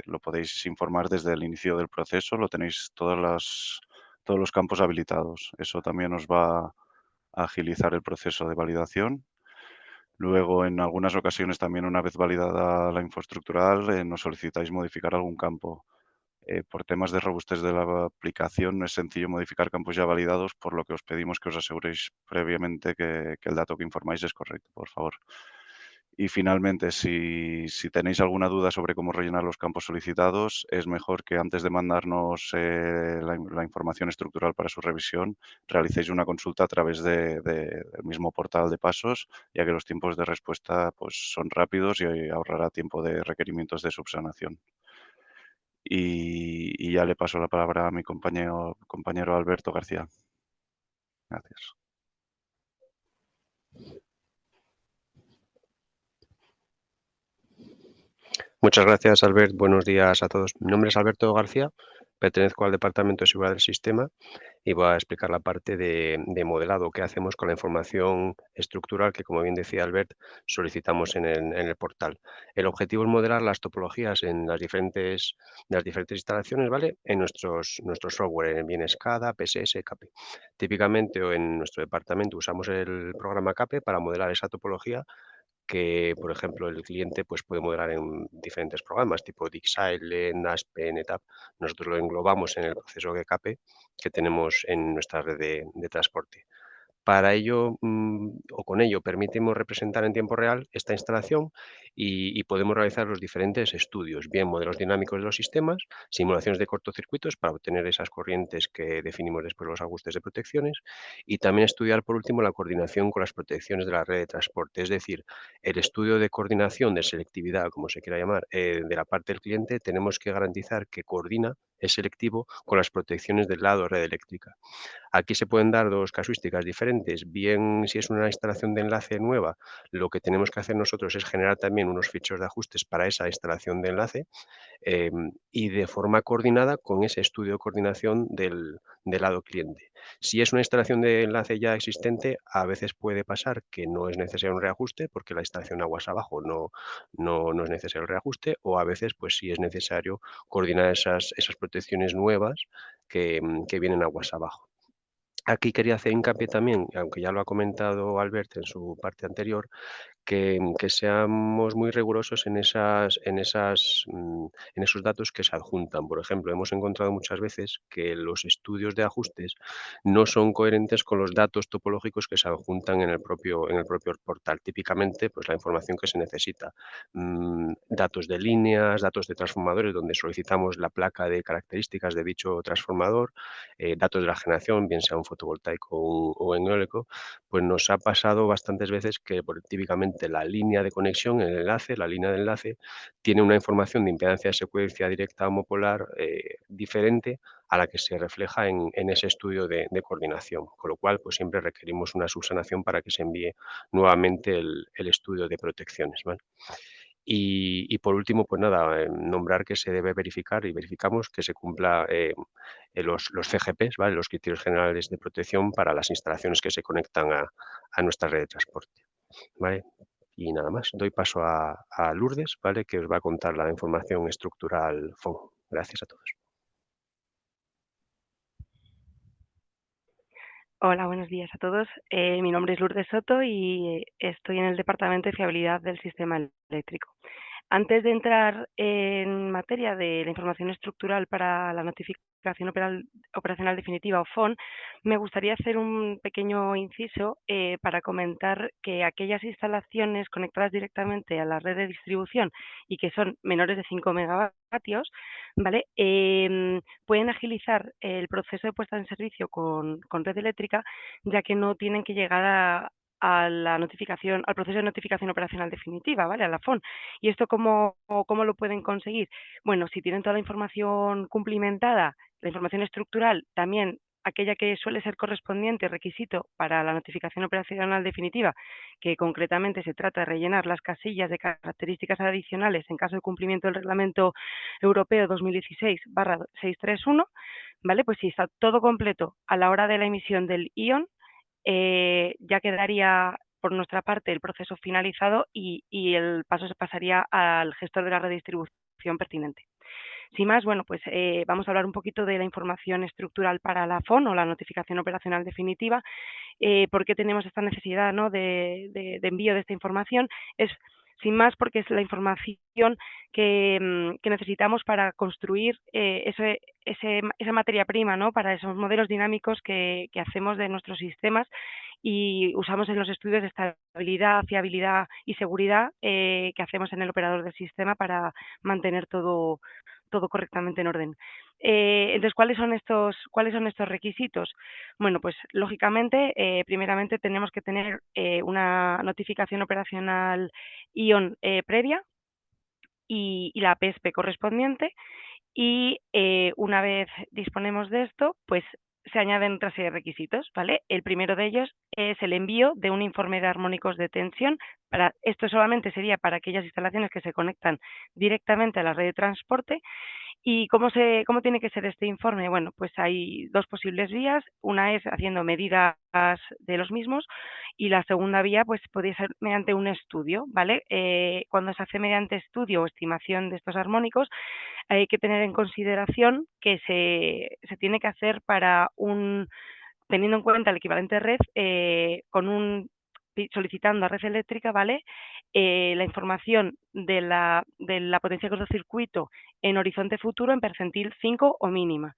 lo podéis informar desde el inicio del proceso, lo tenéis todos los campos habilitados. Eso también os va a agilizar el proceso de validación. Luego, en algunas ocasiones, también una vez validada la infraestructural, nos solicitáis modificar algún campo. Por temas de robustez de la aplicación, no es sencillo modificar campos ya validados, por lo que os pedimos que os aseguréis previamente que el dato que informáis es correcto, por favor. Y finalmente, si tenéis alguna duda sobre cómo rellenar los campos solicitados, es mejor que antes de mandarnos la información estructural para su revisión, realicéis una consulta a través del mismo portal de pasos, ya que los tiempos de respuesta pues, son rápidos y ahorrará tiempo de requerimientos de subsanación. Y ya le paso la palabra a mi compañero Alberto García. Gracias. Muchas gracias, Albert. Buenos días a todos. Mi nombre es Alberto García. Pertenezco al Departamento de Seguridad del Sistema y voy a explicar la parte de modelado que hacemos con la información estructural que, como bien decía Albert, solicitamos en el portal. El objetivo es modelar las topologías en las diferentes instalaciones, ¿vale? En nuestro software, bien SCADA, PSS, CAPE. Típicamente en nuestro departamento usamos el programa CAPE para modelar esa topología que, por ejemplo, el cliente pues, puede modelar en diferentes programas tipo DeepSilent, Aspen, ETAP. Nosotros lo englobamos en el proceso de CAPE que tenemos en nuestra red de transporte. Para ello, o con ello, permitimos representar en tiempo real esta instalación y podemos realizar los diferentes estudios, bien modelos dinámicos de los sistemas, simulaciones de cortocircuitos para obtener esas corrientes que definimos después los ajustes de protecciones y también estudiar, por último, la coordinación con las protecciones de la red de transporte, es decir, el estudio de coordinación de selectividad, como se quiera llamar, de la parte del cliente, tenemos que garantizar que coordina, es selectivo con las protecciones del lado red eléctrica. Aquí se pueden dar dos casuísticas diferentes. Bien, si es una instalación de enlace nueva, lo que tenemos que hacer nosotros es generar también unos ficheros de ajustes para esa instalación de enlace y de forma coordinada con ese estudio de coordinación del lado cliente. Si es una instalación de enlace ya existente, a veces puede pasar que no es necesario un reajuste porque la instalación aguas abajo no es necesario el reajuste, o a veces pues sí es necesario coordinar esas protecciones nuevas que vienen aguas abajo. Aquí quería hacer hincapié también, aunque ya lo ha comentado Albert en su parte anterior, que seamos muy rigurosos en esos datos que se adjuntan. Por ejemplo, hemos encontrado muchas veces que los estudios de ajustes no son coherentes con los datos topológicos que se adjuntan en el propio portal. Típicamente, pues la información que se necesita. Datos de líneas, datos de transformadores, donde solicitamos la placa de características de dicho transformador, datos de la generación, bien sea un fotovoltaico o un eólico, pues nos ha pasado bastantes veces que típicamente la línea de conexión, la línea de enlace, tiene una información de impedancia de secuencia directa homopolar diferente a la que se refleja en ese estudio de coordinación, con lo cual pues siempre requerimos una subsanación para que se envíe nuevamente el estudio de protecciones, ¿vale? Y por último, pues nada, nombrar que se debe verificar y verificamos que se cumpla los CGPs, ¿vale? Los criterios generales de protección para las instalaciones que se conectan a nuestra red de transporte, ¿vale? Y nada más, doy paso a Lourdes, ¿vale? Que os va a contar la información estructural FON. Gracias a todos. Hola, buenos días a todos. Mi nombre es Lourdes Soto y estoy en el Departamento de Fiabilidad del Sistema Eléctrico. Antes de entrar en materia de la información estructural para la notificación operacional definitiva o FON, me gustaría hacer un pequeño inciso para comentar que aquellas instalaciones conectadas directamente a la red de distribución y que son menores de 5 megavatios, ¿vale? Pueden agilizar el proceso de puesta en servicio con red eléctrica, ya que no tienen que llegar al proceso de notificación operacional definitiva, ¿vale? A la FON. ¿Y esto cómo lo pueden conseguir? Bueno, si tienen toda la información cumplimentada, la información estructural, también aquella que suele ser correspondiente requisito para la notificación operacional definitiva, que concretamente se trata de rellenar las casillas de características adicionales en caso de cumplimiento del Reglamento Europeo 2016/631, ¿vale? Pues si está todo completo a la hora de la emisión del ION, ya quedaría por nuestra parte el proceso finalizado y el paso se pasaría al gestor de la redistribución pertinente. Sin más, bueno, pues vamos a hablar un poquito de la información estructural para la FON o la notificación operacional definitiva. ¿Por qué tenemos esta necesidad, ¿no?, de envío de esta información? Es sin más porque es la información que necesitamos para construir esa materia prima, ¿no?, para esos modelos dinámicos que hacemos de nuestros sistemas y usamos en los estudios de estabilidad, fiabilidad y seguridad que hacemos en el operador del sistema para mantener todo correctamente en orden. Entonces, ¿cuáles son estos requisitos? Bueno, pues lógicamente, primeramente tenemos que tener una notificación operacional ION previa y la PSP correspondiente. Y una vez disponemos de esto, pues se añaden otra serie de requisitos, ¿vale? El primero de ellos es el envío de un informe de armónicos de tensión. Esto solamente sería para aquellas instalaciones que se conectan directamente a la red de transporte. ¿Y cómo tiene que ser este informe? Bueno, pues hay dos posibles vías. Una es haciendo medidas de los mismos y la segunda vía pues podría ser mediante un estudio, ¿vale? Cuando se hace mediante estudio o estimación de estos armónicos, hay que tener en consideración que se tiene que hacer teniendo en cuenta el equivalente red, solicitando a red eléctrica, ¿vale? La información de la potencia de cortocircuito en horizonte futuro en percentil 5 o mínima,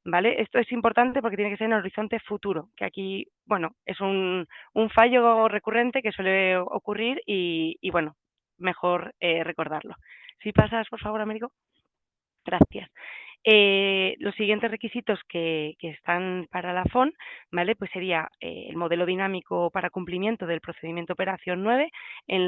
¿vale? Esto es importante porque tiene que ser en horizonte futuro, que aquí, bueno, es un fallo recurrente que suele ocurrir y bueno, mejor recordarlo. Si pasas, por favor, Américo. Gracias. Los siguientes requisitos que están para la FON, ¿vale? Pues sería el modelo dinámico para cumplimiento del procedimiento operación 9. En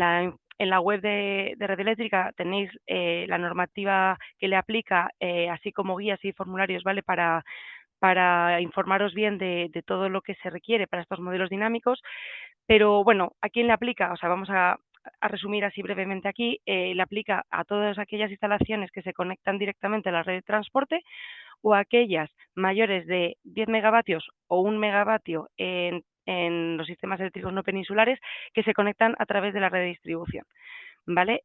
la web de Red Eléctrica tenéis la normativa que le aplica, así como guías y formularios, ¿vale? Para informaros bien de todo lo que se requiere para estos modelos dinámicos. Pero bueno, ¿a quién le aplica? O sea, vamos a resumir así brevemente aquí, le aplica a todas aquellas instalaciones que se conectan directamente a la red de transporte o a aquellas mayores de 10 megavatios o 1 megavatio en los sistemas eléctricos no peninsulares que se conectan a través de la red de distribución. ¿Vale?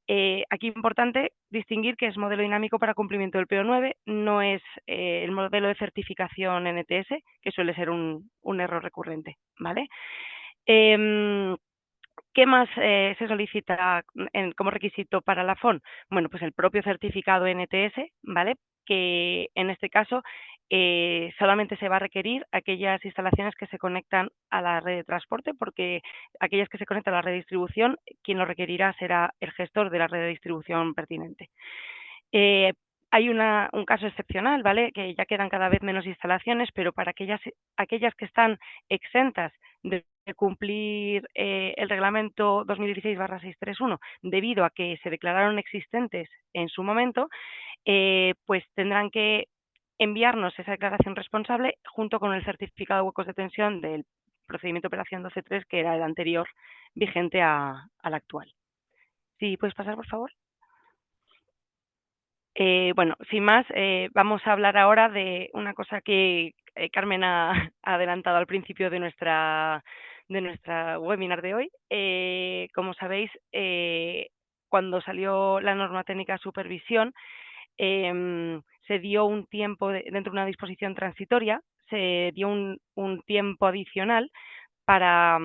Aquí es importante distinguir que es modelo dinámico para cumplimiento del PO9, no es el modelo de certificación NTS, que suele ser un error recurrente. ¿Vale? ¿Qué más se solicita como requisito para la FON? Bueno, pues el propio certificado NTS, ¿vale? Que en este caso solamente se va a requerir aquellas instalaciones que se conectan a la red de transporte, porque aquellas que se conectan a la red de distribución, quien lo requerirá será el gestor de la red de distribución pertinente. Hay un caso excepcional, ¿vale? Que ya quedan cada vez menos instalaciones, pero para aquellas que están exentas de cumplir el reglamento 2016/631, debido a que se declararon existentes en su momento, pues tendrán que enviarnos esa declaración responsable junto con el certificado de huecos de tensión del procedimiento de operación 12.3, que era el anterior vigente al actual. ¿Sí puedes pasar, por favor? Bueno, sin más, vamos a hablar ahora de una cosa que Carmen ha adelantado al principio de nuestra webinar de hoy. Como sabéis, cuando salió la norma técnica de supervisión, se dio un tiempo dentro de una disposición transitoria, se dio un tiempo adicional para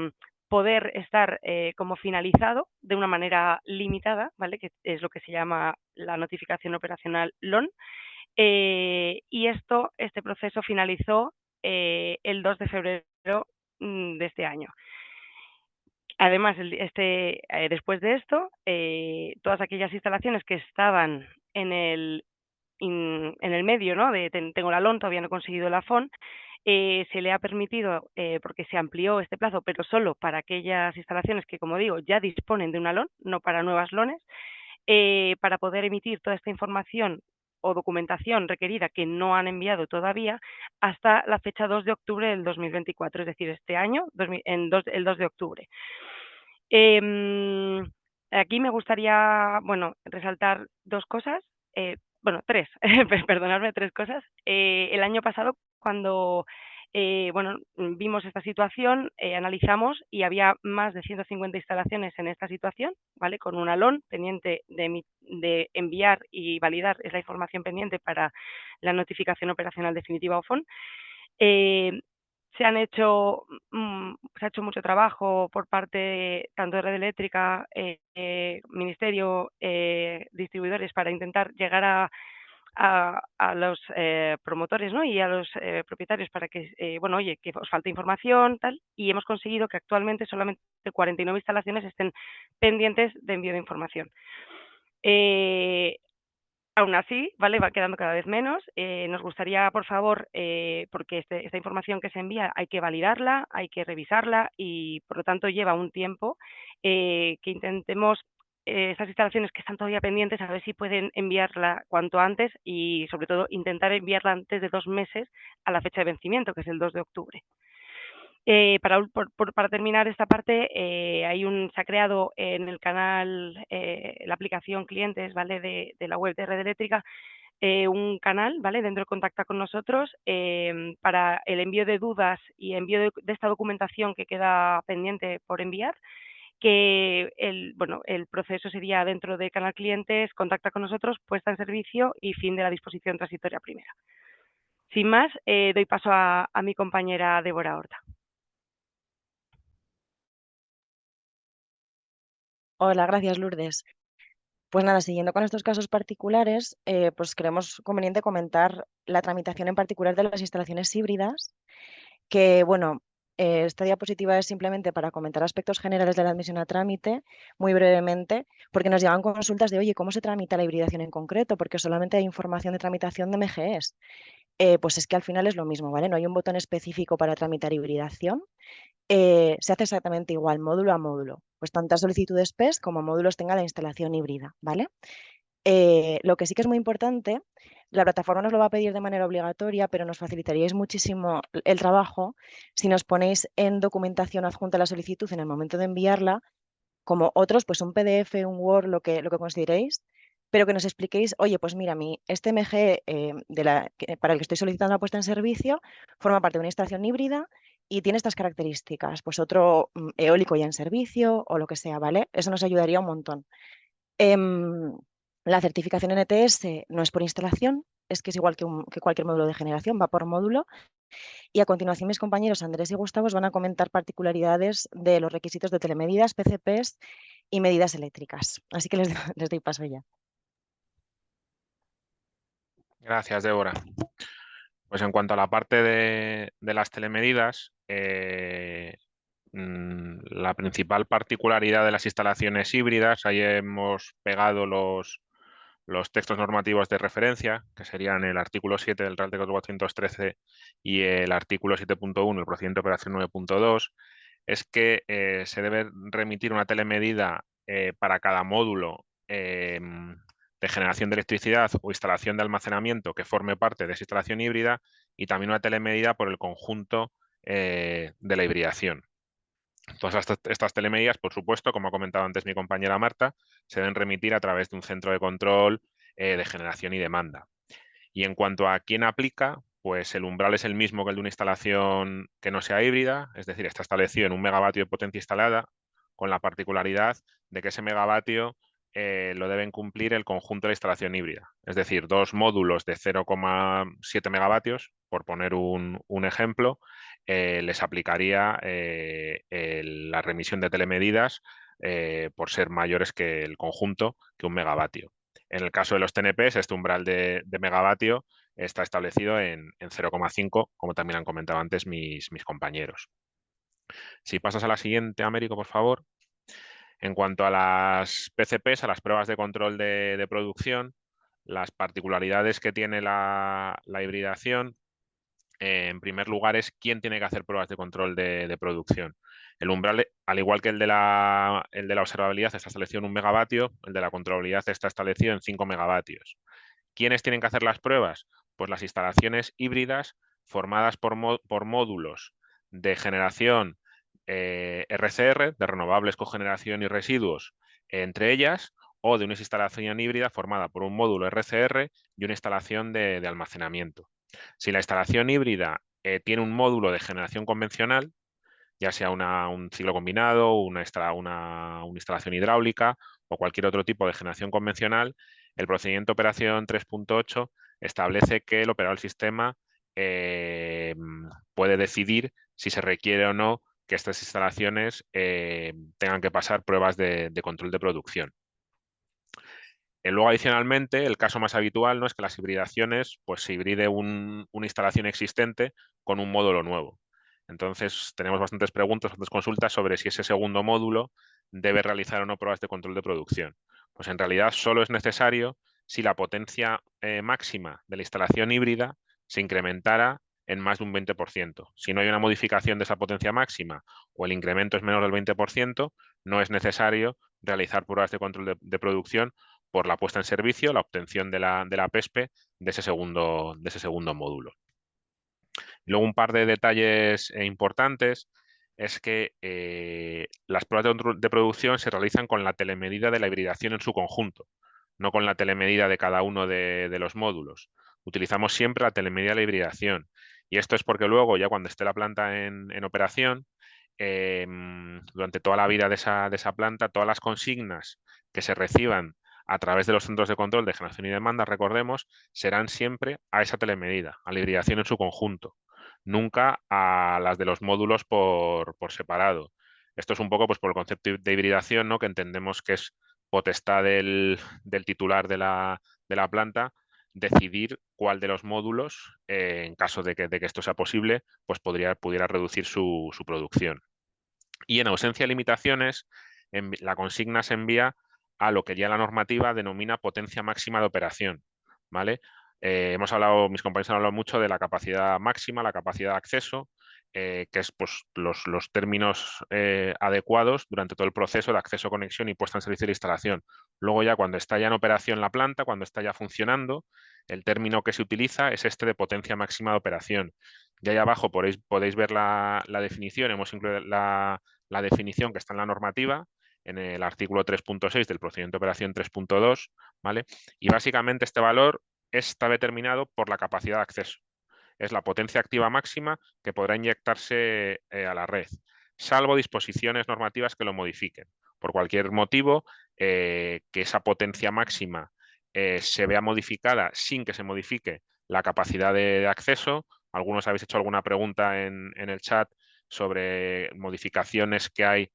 poder estar como finalizado de una manera limitada, ¿vale? Que es lo que se llama la notificación operacional LON. Y este proceso finalizó el 2 de febrero de este año. Además, después de esto, todas aquellas instalaciones que estaban en el medio, ¿no? Tengo la LON, todavía no he conseguido la FON, se le ha permitido, porque se amplió este plazo, pero solo para aquellas instalaciones que, como digo, ya disponen de una LON, no para nuevas LONes, para poder emitir toda esta información o documentación requerida que no han enviado todavía hasta la fecha 2 de octubre del 2024, es decir, este año, el 2 de octubre. Aquí me gustaría, bueno, resaltar dos cosas, bueno, tres, perdonadme, tres cosas. El año pasado, cuando bueno, vimos esta situación, analizamos y había más de 150 instalaciones en esta situación, ¿vale? Con una LON pendiente de enviar y validar, es la información pendiente para la notificación operacional definitiva o FON. Se ha hecho mucho trabajo por parte tanto de Red Eléctrica, Ministerio, distribuidores, para intentar llegar a los promotores, ¿no? Y a los propietarios para que, bueno, oye, que os falta información, tal, y hemos conseguido que actualmente solamente 49 instalaciones estén pendientes de envío de información. Aún así, ¿vale? Va quedando cada vez menos. Nos gustaría, por favor, porque esta información que se envía hay que validarla, hay que revisarla y, por lo tanto, lleva un tiempo, que intentemos estas instalaciones que están todavía pendientes, a ver si pueden enviarla cuanto antes y, sobre todo, intentar enviarla antes de 2 meses a la fecha de vencimiento, que es el 2 de octubre. Para terminar esta parte, se ha creado en el canal, la aplicación clientes, ¿vale? de la web de Red Eléctrica, un canal, ¿vale? Dentro de Contacta con nosotros, para el envío de dudas y envío de esta documentación que queda pendiente por enviar, que el proceso sería dentro de canal clientes, Contacta con nosotros, puesta en servicio y fin de la disposición transitoria primera. Sin más, doy paso a mi compañera Débora Horta. Hola, gracias, Lourdes. Pues nada, siguiendo con estos casos particulares, pues creemos conveniente comentar la tramitación en particular de las instalaciones híbridas, que bueno, esta diapositiva es simplemente para comentar aspectos generales de la admisión a trámite, muy brevemente, porque nos llegan consultas de, oye, ¿cómo se tramita la hibridación en concreto? Porque solamente hay información de tramitación de MGEs. Pues es que al final es lo mismo, ¿vale? No hay un botón específico para tramitar hibridación. Se hace exactamente igual, módulo a módulo. Pues tantas solicitudes PES como módulos tenga la instalación híbrida, ¿vale? Lo que sí que es muy importante, la plataforma nos lo va a pedir de manera obligatoria, pero nos facilitaríais muchísimo el trabajo si nos ponéis en documentación adjunta a la solicitud en el momento de enviarla, como otros, pues un PDF, un Word, lo que consideréis, pero que nos expliquéis, oye, pues mira, este MG para el que estoy solicitando la puesta en servicio forma parte de una instalación híbrida y tiene estas características, pues otro eólico ya en servicio o lo que sea, ¿vale? Eso nos ayudaría un montón. La certificación NTS no es por instalación, es que es igual que cualquier módulo de generación, va por módulo. Y a continuación mis compañeros Andrés y Gustavo os van a comentar particularidades de los requisitos de telemedidas, PCPs y medidas eléctricas. Así que les doy paso ya. Gracias, Débora. Pues en cuanto a la parte de las telemedidas, la principal particularidad de las instalaciones híbridas, ahí hemos pegado los textos normativos de referencia, que serían el artículo 7 del Real Decreto 413 y el artículo 7.1, el procedimiento de operación 9.2, es que se debe remitir una telemedida para cada módulo de generación de electricidad o instalación de almacenamiento que forme parte de esa instalación híbrida y también una telemedida por el conjunto de la hibridación. Todas estas telemedidas, por supuesto, como ha comentado antes mi compañera Marta, se deben remitir a través de un centro de control de generación y demanda. Y en cuanto a quién aplica, pues el umbral es el mismo que el de una instalación que no sea híbrida, es decir, está establecido en 1 megavatio de potencia instalada, con la particularidad de que ese megavatio lo deben cumplir el conjunto de la instalación híbrida. Es decir, 2 módulos de 0,7 megavatios, por poner un ejemplo, les aplicaría la remisión de telemedidas por ser mayores que el conjunto, que 1 megavatio. En el caso de los TNPs, este umbral de megavatio está establecido en 0,5, como también han comentado antes mis compañeros. Si pasas a la siguiente, Américo, por favor. En cuanto a las PCPs, a las pruebas de control de producción, las particularidades que tiene la hibridación, en primer lugar, es quién tiene que hacer pruebas de control de producción. El umbral, al igual que el de la observabilidad, está establecido en 1 megavatio, el de la controlabilidad está establecido en 5 megavatios. ¿Quiénes tienen que hacer las pruebas? Pues las instalaciones híbridas formadas por módulos de generación RCR, de renovables, cogeneración y residuos, entre ellas, o de una instalación híbrida formada por un módulo RCR y una instalación de almacenamiento. Si la instalación híbrida tiene un módulo de generación convencional, ya sea un ciclo combinado, una instalación hidráulica o cualquier otro tipo de generación convencional, el procedimiento de operación 3.8 establece que el operador del sistema puede decidir si se requiere o no que estas instalaciones tengan que pasar pruebas de control de producción. Luego, adicionalmente, el caso más habitual no es que las hibridaciones pues, se hibride una instalación existente con un módulo nuevo. Entonces, tenemos bastantes preguntas, bastantes consultas sobre si ese segundo módulo debe realizar o no pruebas de control de producción. Pues en realidad solo es necesario si la potencia máxima de la instalación híbrida se incrementara en más de un 20%. Si no hay una modificación de esa potencia máxima o el incremento es menor del 20%, no es necesario realizar pruebas de control de producción por la puesta en servicio, la obtención de la PESPE de ese segundo módulo. Luego, un par de detalles importantes es que las pruebas de producción se realizan con la telemedida de la hibridación en su conjunto, no con la telemedida de cada uno de los módulos. Utilizamos siempre la telemedida de la hibridación. Y esto es porque luego, ya cuando esté la planta en operación, durante toda la vida de esa planta, todas las consignas que se reciban a través de los centros de control de generación y demanda, recordemos, serán siempre a esa telemedida, a la hibridación en su conjunto, nunca a las de los módulos por separado. Esto es un poco pues, por el concepto de hibridación, ¿no? Que entendemos que es potestad del titular de la planta decidir cuál de los módulos, en caso de que esto sea posible, pues pudiera reducir su producción. Y en ausencia de limitaciones, la consigna se envía a lo que ya la normativa denomina potencia máxima de operación, ¿vale? Mis compañeros han hablado mucho de la capacidad máxima, la capacidad de acceso, que es pues, los términos adecuados durante todo el proceso de acceso, conexión y puesta en servicio de la instalación. Luego ya cuando está ya en operación la planta, cuando está ya funcionando, el término que se utiliza es este de potencia máxima de operación. Y ahí abajo podéis ver la definición, hemos incluido la definición que está en la normativa, en el artículo 3.6 del procedimiento de operación 3.2, ¿vale? Y básicamente este valor está determinado por la capacidad de acceso. Es la potencia activa máxima que podrá inyectarse a la red, salvo disposiciones normativas que lo modifiquen. Por cualquier motivo, que esa potencia máxima se vea modificada sin que se modifique la capacidad de acceso. Algunos habéis hecho alguna pregunta en el chat sobre modificaciones que hay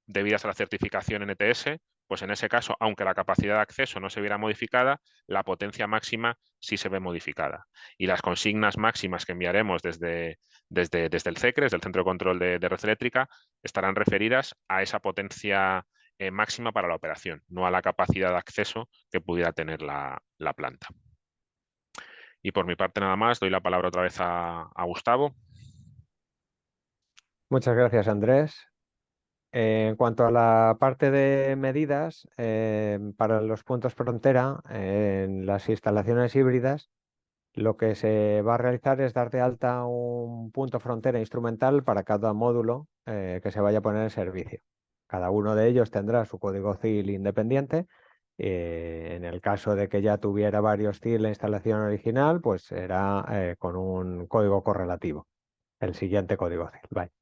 debidas a la certificación NTS. Pues en ese caso, aunque la capacidad de acceso no se viera modificada, la potencia máxima sí se ve modificada. Y las consignas máximas que enviaremos desde el CECRE, desde el Centro de Control de Red Eléctrica, estarán referidas a esa potencia máxima para la operación, no a la capacidad de acceso que pudiera tener la planta. Y por mi parte nada más, doy la palabra otra vez a Gustavo. Muchas gracias, Andrés. En cuanto a la parte de medidas, para los puntos frontera, en las instalaciones híbridas, lo que se va a realizar es dar de alta un punto frontera instrumental para cada módulo que se vaya a poner en servicio. Cada uno de ellos tendrá su código CIL independiente. En el caso de que ya tuviera varios CIL la instalación original, pues será con un código correlativo, el siguiente código CIL. Vale.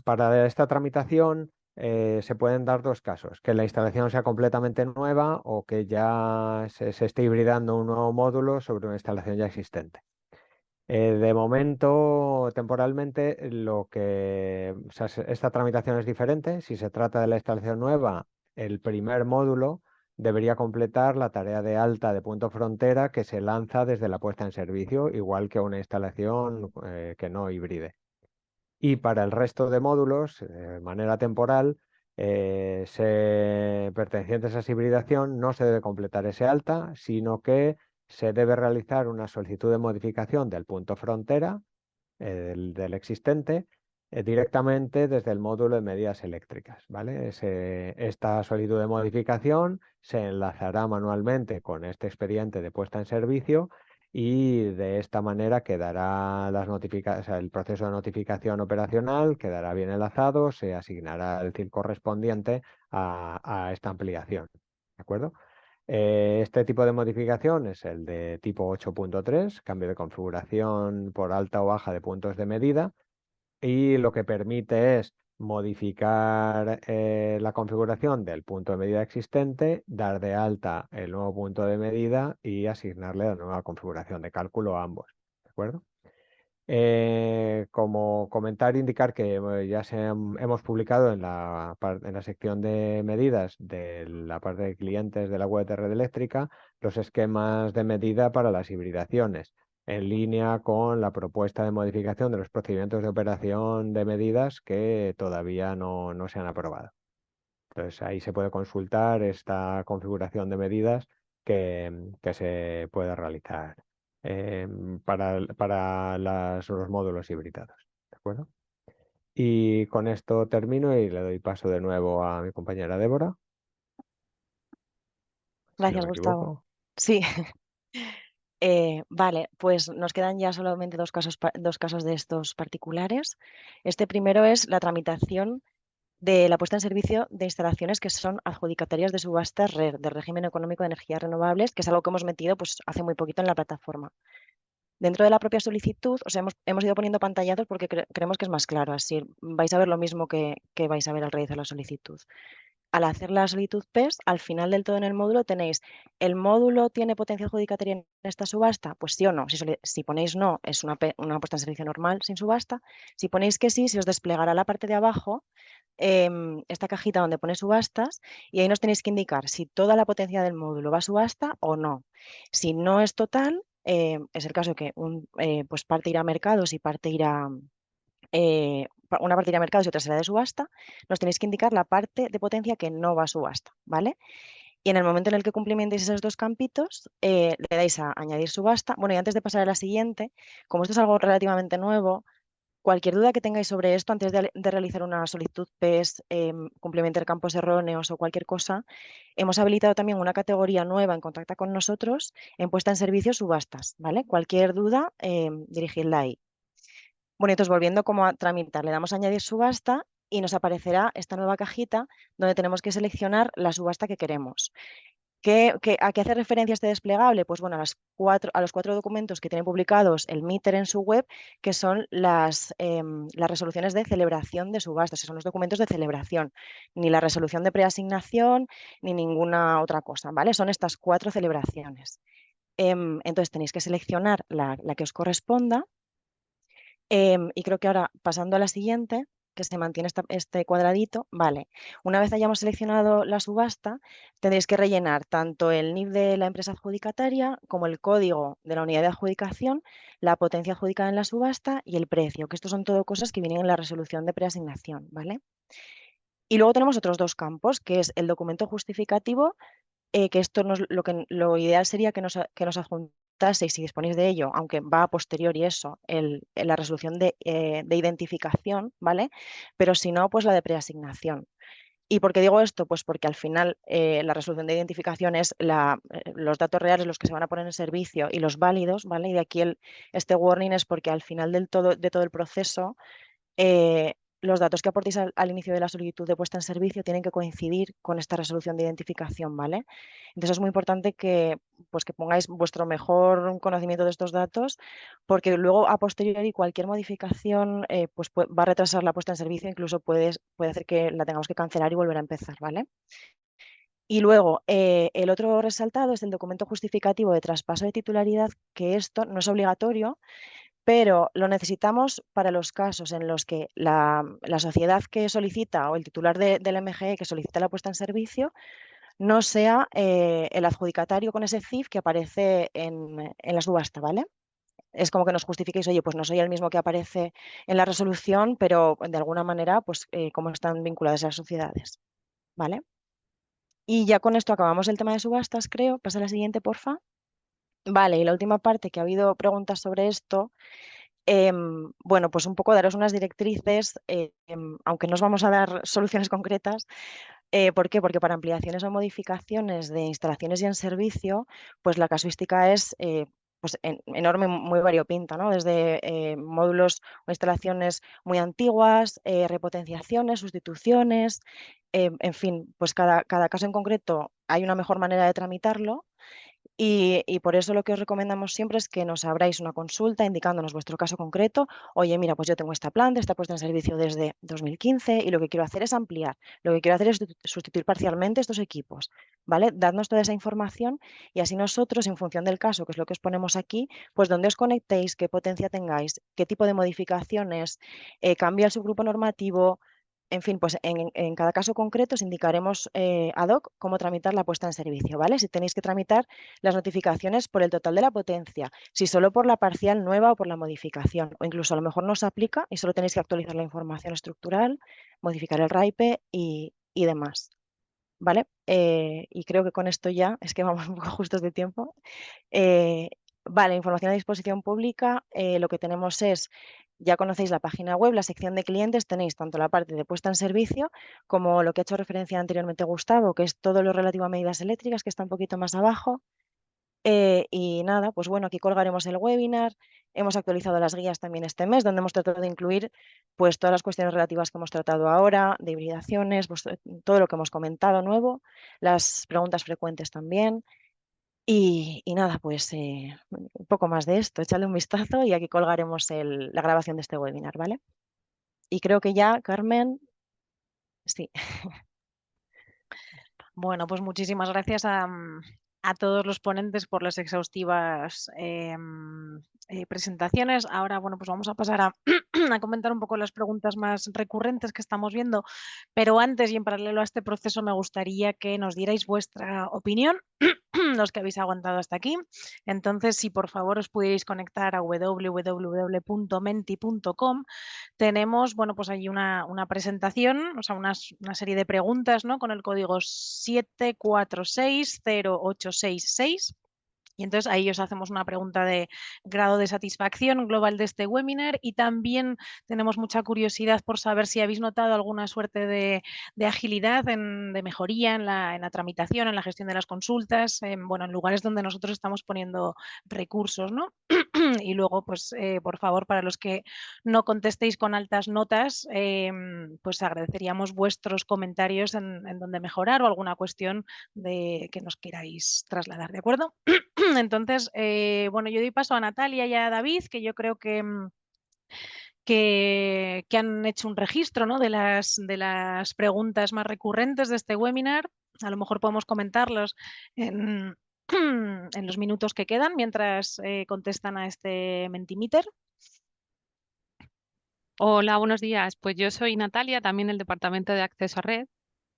Para esta tramitación se pueden dar dos casos, que la instalación sea completamente nueva o que ya se esté hibridando un nuevo módulo sobre una instalación ya existente. De momento, temporalmente, esta tramitación es diferente. Si se trata de la instalación nueva, el primer módulo debería completar la tarea de alta de punto frontera que se lanza desde la puesta en servicio, igual que una instalación que no hibride. Y para el resto de módulos, de manera temporal, pertenecientes a esa hibridación, no se debe completar ese alta, sino que se debe realizar una solicitud de modificación del punto frontera del existente directamente desde el módulo de medidas eléctricas, ¿vale? Esta solicitud de modificación se enlazará manualmente con este expediente de puesta en servicio y de esta manera quedará el proceso de notificación operacional quedará bien enlazado, se asignará el CIL correspondiente a esta ampliación, ¿de acuerdo? Este tipo de modificación es el de tipo 8.3, cambio de configuración por alta o baja de puntos de medida, y lo que permite es modificar la configuración del punto de medida existente, dar de alta el nuevo punto de medida y asignarle la nueva configuración de cálculo a ambos, ¿de acuerdo? Como comentario, indicar que ya hemos publicado en la sección de medidas de la parte de clientes de la web de Red Eléctrica los esquemas de medida para las hibridaciones, en línea con la propuesta de modificación de los procedimientos de operación de medidas que todavía no se han aprobado. Entonces ahí se puede consultar esta configuración de medidas que se puede realizar para los módulos hibridados, ¿de acuerdo? Y con esto termino y le doy paso de nuevo a mi compañera Débora, si no Gracias, me Gustavo. equivoco. Sí. Vale, pues nos quedan ya solamente dos casos de estos particulares. Este primero es la tramitación de la puesta en servicio de instalaciones que son adjudicatarias de subastas RER, de régimen económico de energías renovables, que es algo que hemos metido pues, hace muy poquito en la plataforma. Dentro de la propia solicitud, o sea, hemos ido poniendo pantallazos porque creemos que es más claro, así vais a ver lo mismo que vais a ver al realizar la solicitud. Al hacer la solicitud PES, al final del todo en el módulo tenéis, ¿el módulo tiene potencia adjudicataria en esta subasta? Pues sí o no. Si ponéis no, es una puesta en servicio normal sin subasta. Si ponéis que sí, se os desplegará la parte de abajo esta cajita donde pone subastas y ahí nos tenéis que indicar si toda la potencia del módulo va a subasta o no. Si no es total, es el caso de que pues parte irá a mercados y parte irá una parte irá a mercados y otra será de subasta, nos tenéis que indicar la parte de potencia que no va a subasta, ¿vale? Y en el momento en el que cumplimentéis esos dos campitos, le dais a añadir subasta. Bueno, y antes de pasar a la siguiente, como esto es algo relativamente nuevo, cualquier duda que tengáis sobre esto antes de realizar una solicitud PES, complementar campos erróneos o cualquier cosa, hemos habilitado también una categoría nueva en Contacta con nosotros en puesta en servicio subastas, ¿vale? Cualquier duda, dirigidla ahí. Bueno, entonces volviendo como a tramitar, le damos a añadir subasta y nos aparecerá esta nueva cajita donde tenemos que seleccionar la subasta que queremos. ¿A qué hace referencia este desplegable? Pues bueno, a los cuatro documentos que tiene publicados el MITER en su web, que son las resoluciones de celebración de subastas, que son los documentos de celebración, ni la resolución de preasignación, ni ninguna otra cosa, ¿vale? Son estas 4 celebraciones. Entonces tenéis que seleccionar la que os corresponda. Y creo que ahora, pasando a la siguiente, que se mantiene este cuadradito, vale. Una vez hayamos seleccionado la subasta, tendréis que rellenar tanto el NIF de la empresa adjudicataria como el código de la unidad de adjudicación, la potencia adjudicada en la subasta y el precio, que estos son todo cosas que vienen en la resolución de preasignación, ¿vale? Y luego tenemos otros dos campos, que es el documento justificativo, que esto lo ideal sería que nos adjuntaseis, si disponéis de ello, aunque va a posteriori eso, la resolución de identificación, ¿vale? Pero si no, pues la de preasignación. ¿Y por qué digo esto? Pues porque al final la resolución de identificación es los datos reales los que se van a poner en servicio y los válidos, ¿vale? Y de aquí este warning es porque al final de todo el proceso los datos que aportéis al inicio de la solicitud de puesta en servicio tienen que coincidir con esta resolución de identificación, ¿vale? Entonces es muy importante que pongáis vuestro mejor conocimiento de estos datos, porque luego a posteriori cualquier modificación va a retrasar la puesta en servicio, incluso puede hacer que la tengamos que cancelar y volver a empezar, ¿vale? Y luego, el otro resaltado es el documento justificativo de traspaso de titularidad, que esto no es obligatorio, pero lo necesitamos para los casos en los que la sociedad que solicita o el titular del MGE que solicita la puesta en servicio no sea el adjudicatario con ese CIF que aparece en la subasta, ¿vale? Es como que nos justifiquéis, oye, pues no soy el mismo que aparece en la resolución, pero de alguna manera, pues cómo están vinculadas las sociedades, ¿vale? Y ya con esto acabamos el tema de subastas, creo. Pasa a la siguiente, porfa. Vale, y la última parte, que ha habido preguntas sobre esto. Bueno, pues un poco daros unas directrices, aunque no os vamos a dar soluciones concretas. ¿Por qué? Porque para ampliaciones o modificaciones de instalaciones y en servicio, pues la casuística es pues enorme, muy variopinta, ¿no? Desde módulos o instalaciones muy antiguas, repotenciaciones, sustituciones, en fin, pues cada caso en concreto hay una mejor manera de tramitarlo. Y por eso lo que os recomendamos siempre es que nos abráis una consulta indicándonos vuestro caso concreto. Oye, mira, pues yo tengo esta planta, está puesta en servicio desde 2015 y lo que quiero hacer es ampliar. Lo que quiero hacer es sustituir parcialmente estos equipos, ¿vale? Dadnos toda esa información y así nosotros, en función del caso, que es lo que os ponemos aquí, pues donde os conectéis, qué potencia tengáis, qué tipo de modificaciones, cambia el subgrupo normativo. En fin, pues en cada caso concreto os indicaremos ad hoc cómo tramitar la puesta en servicio, ¿vale? Si tenéis que tramitar las notificaciones por el total de la potencia, si solo por la parcial nueva o por la modificación, o incluso a lo mejor no os aplica y solo tenéis que actualizar la información estructural, modificar el RAIPE y demás, ¿vale? Y creo que con esto ya, es que vamos un poco justos de tiempo. Vale, información a disposición pública, lo que tenemos es Ya conocéis la página web, la sección de clientes, tenéis tanto la parte de puesta en servicio como lo que ha hecho referencia anteriormente Gustavo, que es todo lo relativo a medidas eléctricas, que está un poquito más abajo. Y nada, pues bueno, aquí colgaremos el webinar. Hemos actualizado las guías también este mes, donde hemos tratado de incluir pues todas las cuestiones relativas que hemos tratado ahora, de hibridaciones, pues, todo lo que hemos comentado nuevo, las preguntas frecuentes también. Y nada, pues un poco más de esto, échale un vistazo y aquí colgaremos la grabación de este webinar, ¿vale? Y creo que ya, Carmen, sí. Bueno, pues muchísimas gracias a todos los ponentes por las exhaustivas presentaciones. Ahora, bueno, pues vamos a pasar a, a comentar un poco las preguntas más recurrentes que estamos viendo, pero antes y en paralelo a este proceso me gustaría que nos dierais vuestra opinión, los que habéis aguantado hasta aquí. Entonces, si por favor os pudierais conectar a www.menti.com, tenemos, bueno, pues hay una presentación, o sea, una serie de preguntas, ¿no? Con el código 7460866. Y entonces ahí os hacemos una pregunta de grado de satisfacción global de este webinar y también tenemos mucha curiosidad por saber si habéis notado alguna suerte de agilidad, de mejoría en la tramitación, en la gestión de las consultas, bueno, en lugares donde nosotros estamos poniendo recursos, ¿no? Y luego, pues, por favor, para los que no contestéis con altas notas, pues agradeceríamos vuestros comentarios en donde mejorar o alguna cuestión que nos queráis trasladar, ¿de acuerdo? Entonces, bueno, yo doy paso a Natalia y a David, que yo creo que han hecho un registro, ¿no? de las preguntas más recurrentes de este webinar. A lo mejor podemos comentarlos en los minutos que quedan mientras contestan a este Mentimeter. Hola, buenos días. Pues yo soy Natalia, también del Departamento de Acceso a Red.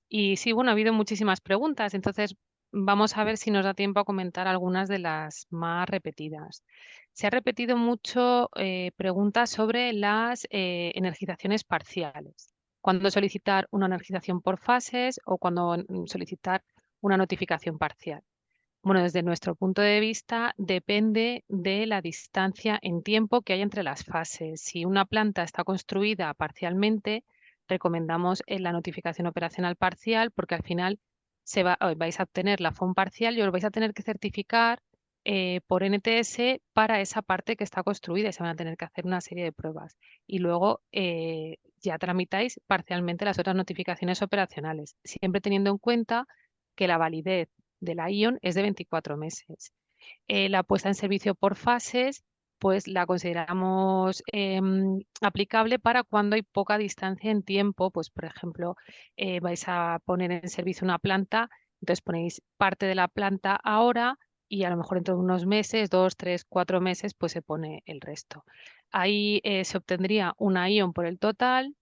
Y sí, bueno, ha habido muchísimas preguntas, entonces vamos a ver si nos da tiempo a comentar algunas de las más repetidas. Se ha repetido mucho preguntas sobre las energizaciones parciales. ¿Cuándo solicitar una energización por fases o cuándo solicitar una notificación parcial? Bueno, desde nuestro punto de vista depende de la distancia en tiempo que hay entre las fases. Si una planta está construida parcialmente, recomendamos la notificación operacional parcial porque al final vais a obtener la FOM parcial y os vais a tener que certificar por NTS para esa parte que está construida y se van a tener que hacer una serie de pruebas. Y luego ya tramitáis parcialmente las otras notificaciones operacionales, siempre teniendo en cuenta que la validez de la ION es de 24 meses. La puesta en servicio por fases, pues la consideramos aplicable para cuando hay poca distancia en tiempo, pues por ejemplo, vais a poner en servicio una planta, entonces ponéis parte de la planta ahora y a lo mejor dentro de unos meses, 2, 3, 4 meses, pues se pone el resto. Ahí se obtendría una ION por el total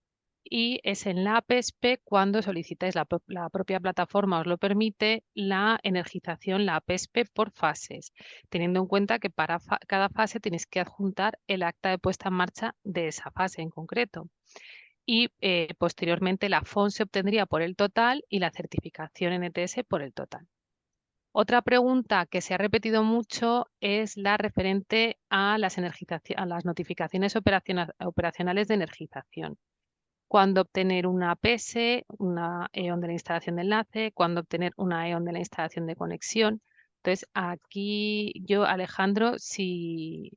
y es en la APESPE cuando solicitáis, la propia plataforma os lo permite, la energización, la APESPE por fases, teniendo en cuenta que para cada fase tenéis que adjuntar el acta de puesta en marcha de esa fase en concreto. Y posteriormente la FON se obtendría por el total y la certificación NTS por el total. Otra pregunta que se ha repetido mucho es la referente a las notificaciones operacionales de energización. Cuándo obtener una APS, una EON de la instalación de enlace, cuándo obtener una EON de la instalación de conexión. Entonces, aquí yo, Alejandro, si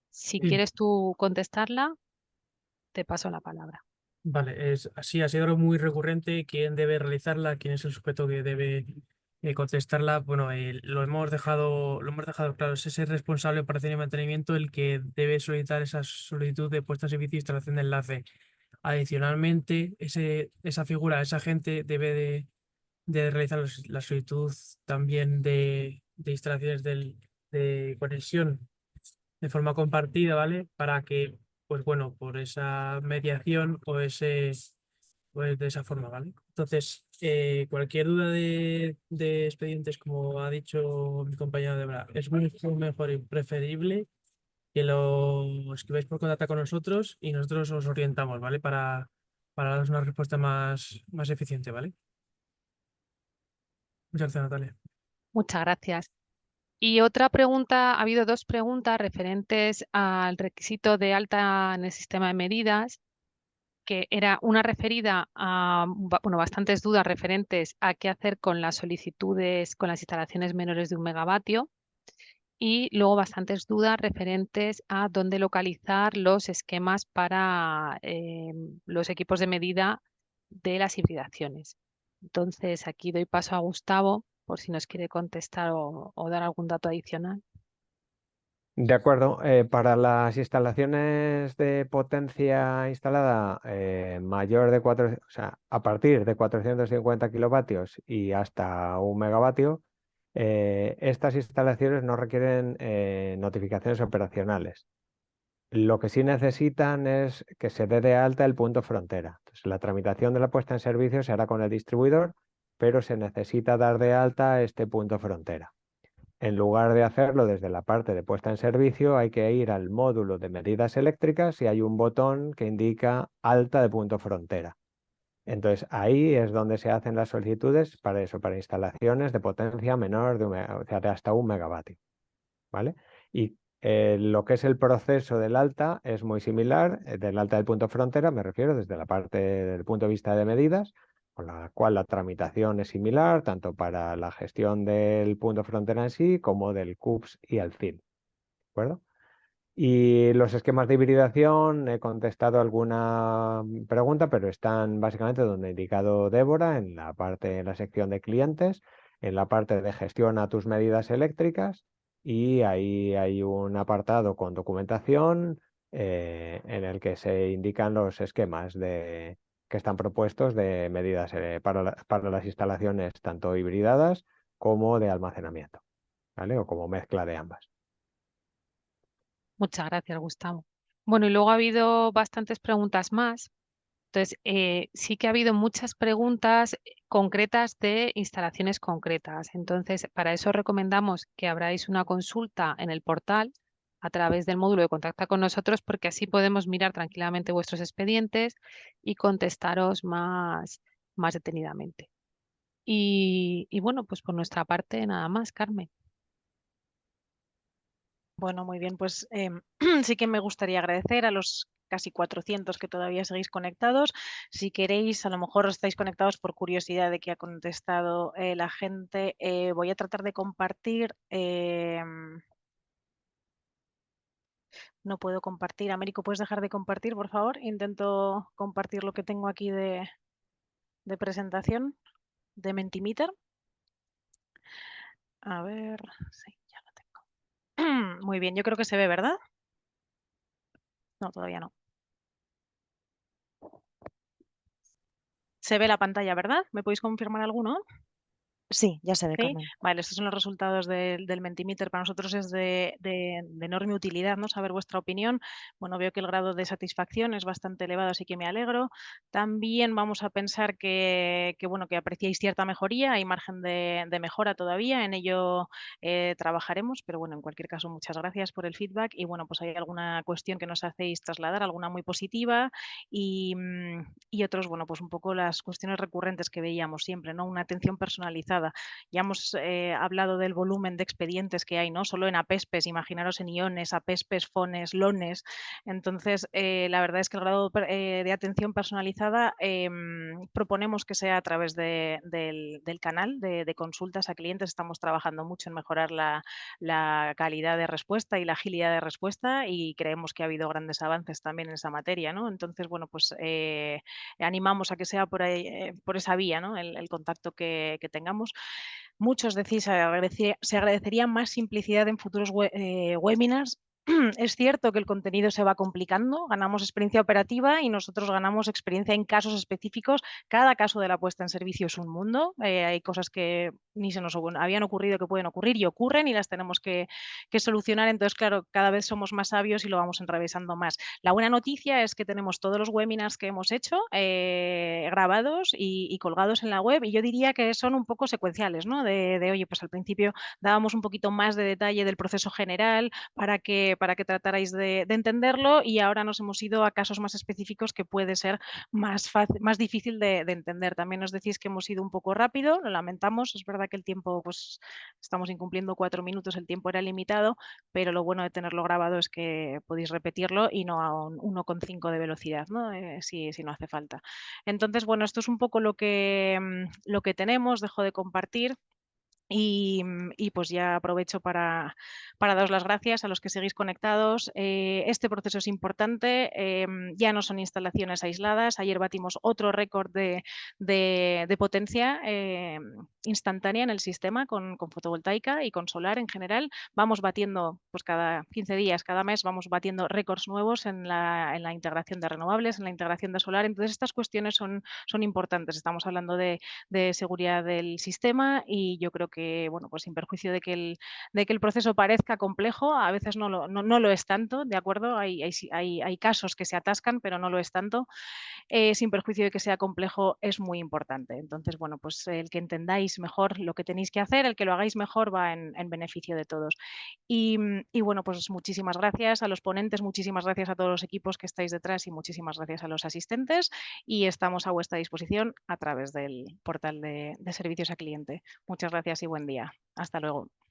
Sí. quieres tú contestarla, te paso la palabra. Vale, así ha sido algo muy recurrente. ¿Quién debe realizarla? ¿Quién es el sujeto que debe contestarla? Bueno, lo hemos dejado claro. Es ese responsable de operación y mantenimiento el que debe solicitar esa solicitud de puesta en servicio e instalación de enlace. Adicionalmente, esa figura, esa gente debe de realizar la solicitud también de instalaciones de conexión de forma compartida, ¿vale? Para que, pues bueno, por esa mediación pues de esa forma, ¿vale? Entonces, cualquier duda de expedientes, como ha dicho mi compañero Debra, es mucho mejor y preferible que lo escribáis por contacto con nosotros y nosotros os orientamos, ¿vale? Para daros una respuesta más eficiente, ¿vale? Muchas gracias, Natalia. Muchas gracias. Y otra pregunta, ha habido dos preguntas referentes al requisito de alta en el sistema de medidas, que era una referida a bastantes dudas referentes a qué hacer con las solicitudes, con las instalaciones menores de 1 megavatio, y luego bastantes dudas referentes a dónde localizar los esquemas para los equipos de medida de las hibridaciones. Entonces, aquí doy paso a Gustavo por si nos quiere contestar o dar algún dato adicional. De acuerdo. Para las instalaciones de potencia instalada mayor de 4, o sea, a partir de 450 kilovatios y hasta 1 megavatio, estas instalaciones no requieren notificaciones operacionales. Lo que sí necesitan es que se dé de alta el punto frontera. Entonces, la tramitación de la puesta en servicio se hará con el distribuidor, pero se necesita dar de alta este punto frontera. En lugar de hacerlo desde la parte de puesta en servicio, hay que ir al módulo de medidas eléctricas y hay un botón que indica alta de punto frontera. Entonces, ahí es donde se hacen las solicitudes para eso, para instalaciones de potencia menor de, o sea, de hasta 1 megavatio. ¿Vale? Y lo que es el proceso del alta es muy similar, del alta del punto frontera, me refiero desde la parte del punto de vista de medidas, con la cual la tramitación es similar, tanto para la gestión del punto frontera en sí, como del CUPS y el CIL. ¿De acuerdo? Y los esquemas de hibridación, he contestado alguna pregunta, pero están básicamente donde ha indicado Débora, en la parte, en la sección de clientes, en la parte de gestión a tus medidas eléctricas, y ahí hay un apartado con documentación en el que se indican los esquemas que están propuestos de medidas para las instalaciones tanto hibridadas como de almacenamiento, ¿vale? O como mezcla de ambas. Muchas gracias, Gustavo. Bueno, y luego ha habido bastantes preguntas más. Entonces, sí que ha habido muchas preguntas concretas de instalaciones concretas. Entonces, para eso recomendamos que abráis una consulta en el portal a través del módulo de Contacta con nosotros, porque así podemos mirar tranquilamente vuestros expedientes y contestaros más detenidamente. Y bueno, pues por nuestra parte nada más, Carmen. Bueno, muy bien, pues sí que me gustaría agradecer a los casi 400 que todavía seguís conectados. Si queréis, a lo mejor estáis conectados por curiosidad de qué ha contestado la gente. Voy a tratar de compartir. No puedo compartir. Américo, ¿puedes dejar de compartir, por favor? Intento compartir lo que tengo aquí de presentación de Mentimeter. A ver, sí, ya lo tengo. Muy bien, yo creo que se ve, ¿verdad? No, todavía no. Se ve la pantalla, ¿verdad? ¿Me podéis confirmar alguno? Sí, ya se ve, Sí, Carmen. vale, estos son los resultados del Mentimeter. Para nosotros es de enorme utilidad, ¿no? Saber vuestra opinión. Bueno, veo que el grado de satisfacción es bastante elevado, así que me alegro. También vamos a pensar que bueno, que apreciáis cierta mejoría, hay margen de mejora todavía, en ello trabajaremos, pero bueno, en cualquier caso, muchas gracias por el feedback y bueno, pues hay alguna cuestión que nos hacéis trasladar, alguna muy positiva y otros, bueno, pues un poco las cuestiones recurrentes que veíamos siempre, ¿no? Una atención personalizada. Ya hemos hablado del volumen de expedientes que hay, no solo en APESPES, imaginaros en IONES, APESPES, FONES, LONES. Entonces, la verdad es que el grado de atención personalizada proponemos que sea a través del canal de consultas a clientes. Estamos trabajando mucho en mejorar la calidad de respuesta y la agilidad de respuesta y creemos que ha habido grandes avances también en esa materia, ¿no? Entonces, bueno, pues animamos a que sea por ahí, por esa vía, ¿no? El contacto que tengamos. Muchos decís, se agradecería más simplicidad en futuros webinars. Es cierto que el contenido se va complicando, ganamos experiencia operativa y nosotros ganamos experiencia en casos específicos. Cada caso de la puesta en servicio es un mundo. Hay cosas que ni se nos habían ocurrido que pueden ocurrir y ocurren y las tenemos que solucionar. Entonces, claro, cada vez somos más sabios y lo vamos enrevesando más. La buena noticia es que tenemos todos los webinars que hemos hecho grabados y colgados en la web y yo diría que son un poco secuenciales, ¿no? De oye, pues al principio dábamos un poquito más de detalle del proceso general para que para que tratarais de entenderlo, y ahora nos hemos ido a casos más específicos que puede ser más difícil de entender. También nos decís que hemos ido un poco rápido, lo lamentamos, es verdad que el tiempo, pues estamos incumpliendo 4 minutos, el tiempo era limitado, pero lo bueno de tenerlo grabado es que podéis repetirlo y no a un 1,5 de velocidad, ¿no? Si no hace falta. Entonces, bueno, esto es un poco lo que tenemos, dejo de compartir. Y pues ya aprovecho para daros las gracias a los que seguís conectados. Este proceso es importante, ya no son instalaciones aisladas. Ayer batimos otro récord de potencia instantánea en el sistema con fotovoltaica y con solar en general. Vamos batiendo, pues cada 15 días, cada mes, vamos batiendo récords nuevos en la integración de renovables, en la integración de solar. Entonces, estas cuestiones son importantes. Estamos hablando de seguridad del sistema, y yo creo que, bueno, pues sin perjuicio de que el proceso parezca complejo, a veces no lo es tanto, ¿de acuerdo? Hay casos que se atascan, pero no lo es tanto. Sin perjuicio de que sea complejo, es muy importante. Entonces, bueno, pues el que entendáis mejor lo que tenéis que hacer, el que lo hagáis mejor, va en beneficio de todos. Y bueno, pues muchísimas gracias a los ponentes, muchísimas gracias a todos los equipos que estáis detrás, y muchísimas gracias a los asistentes, y estamos a vuestra disposición a través del portal de servicios a cliente. Muchas gracias y buen día. Hasta luego.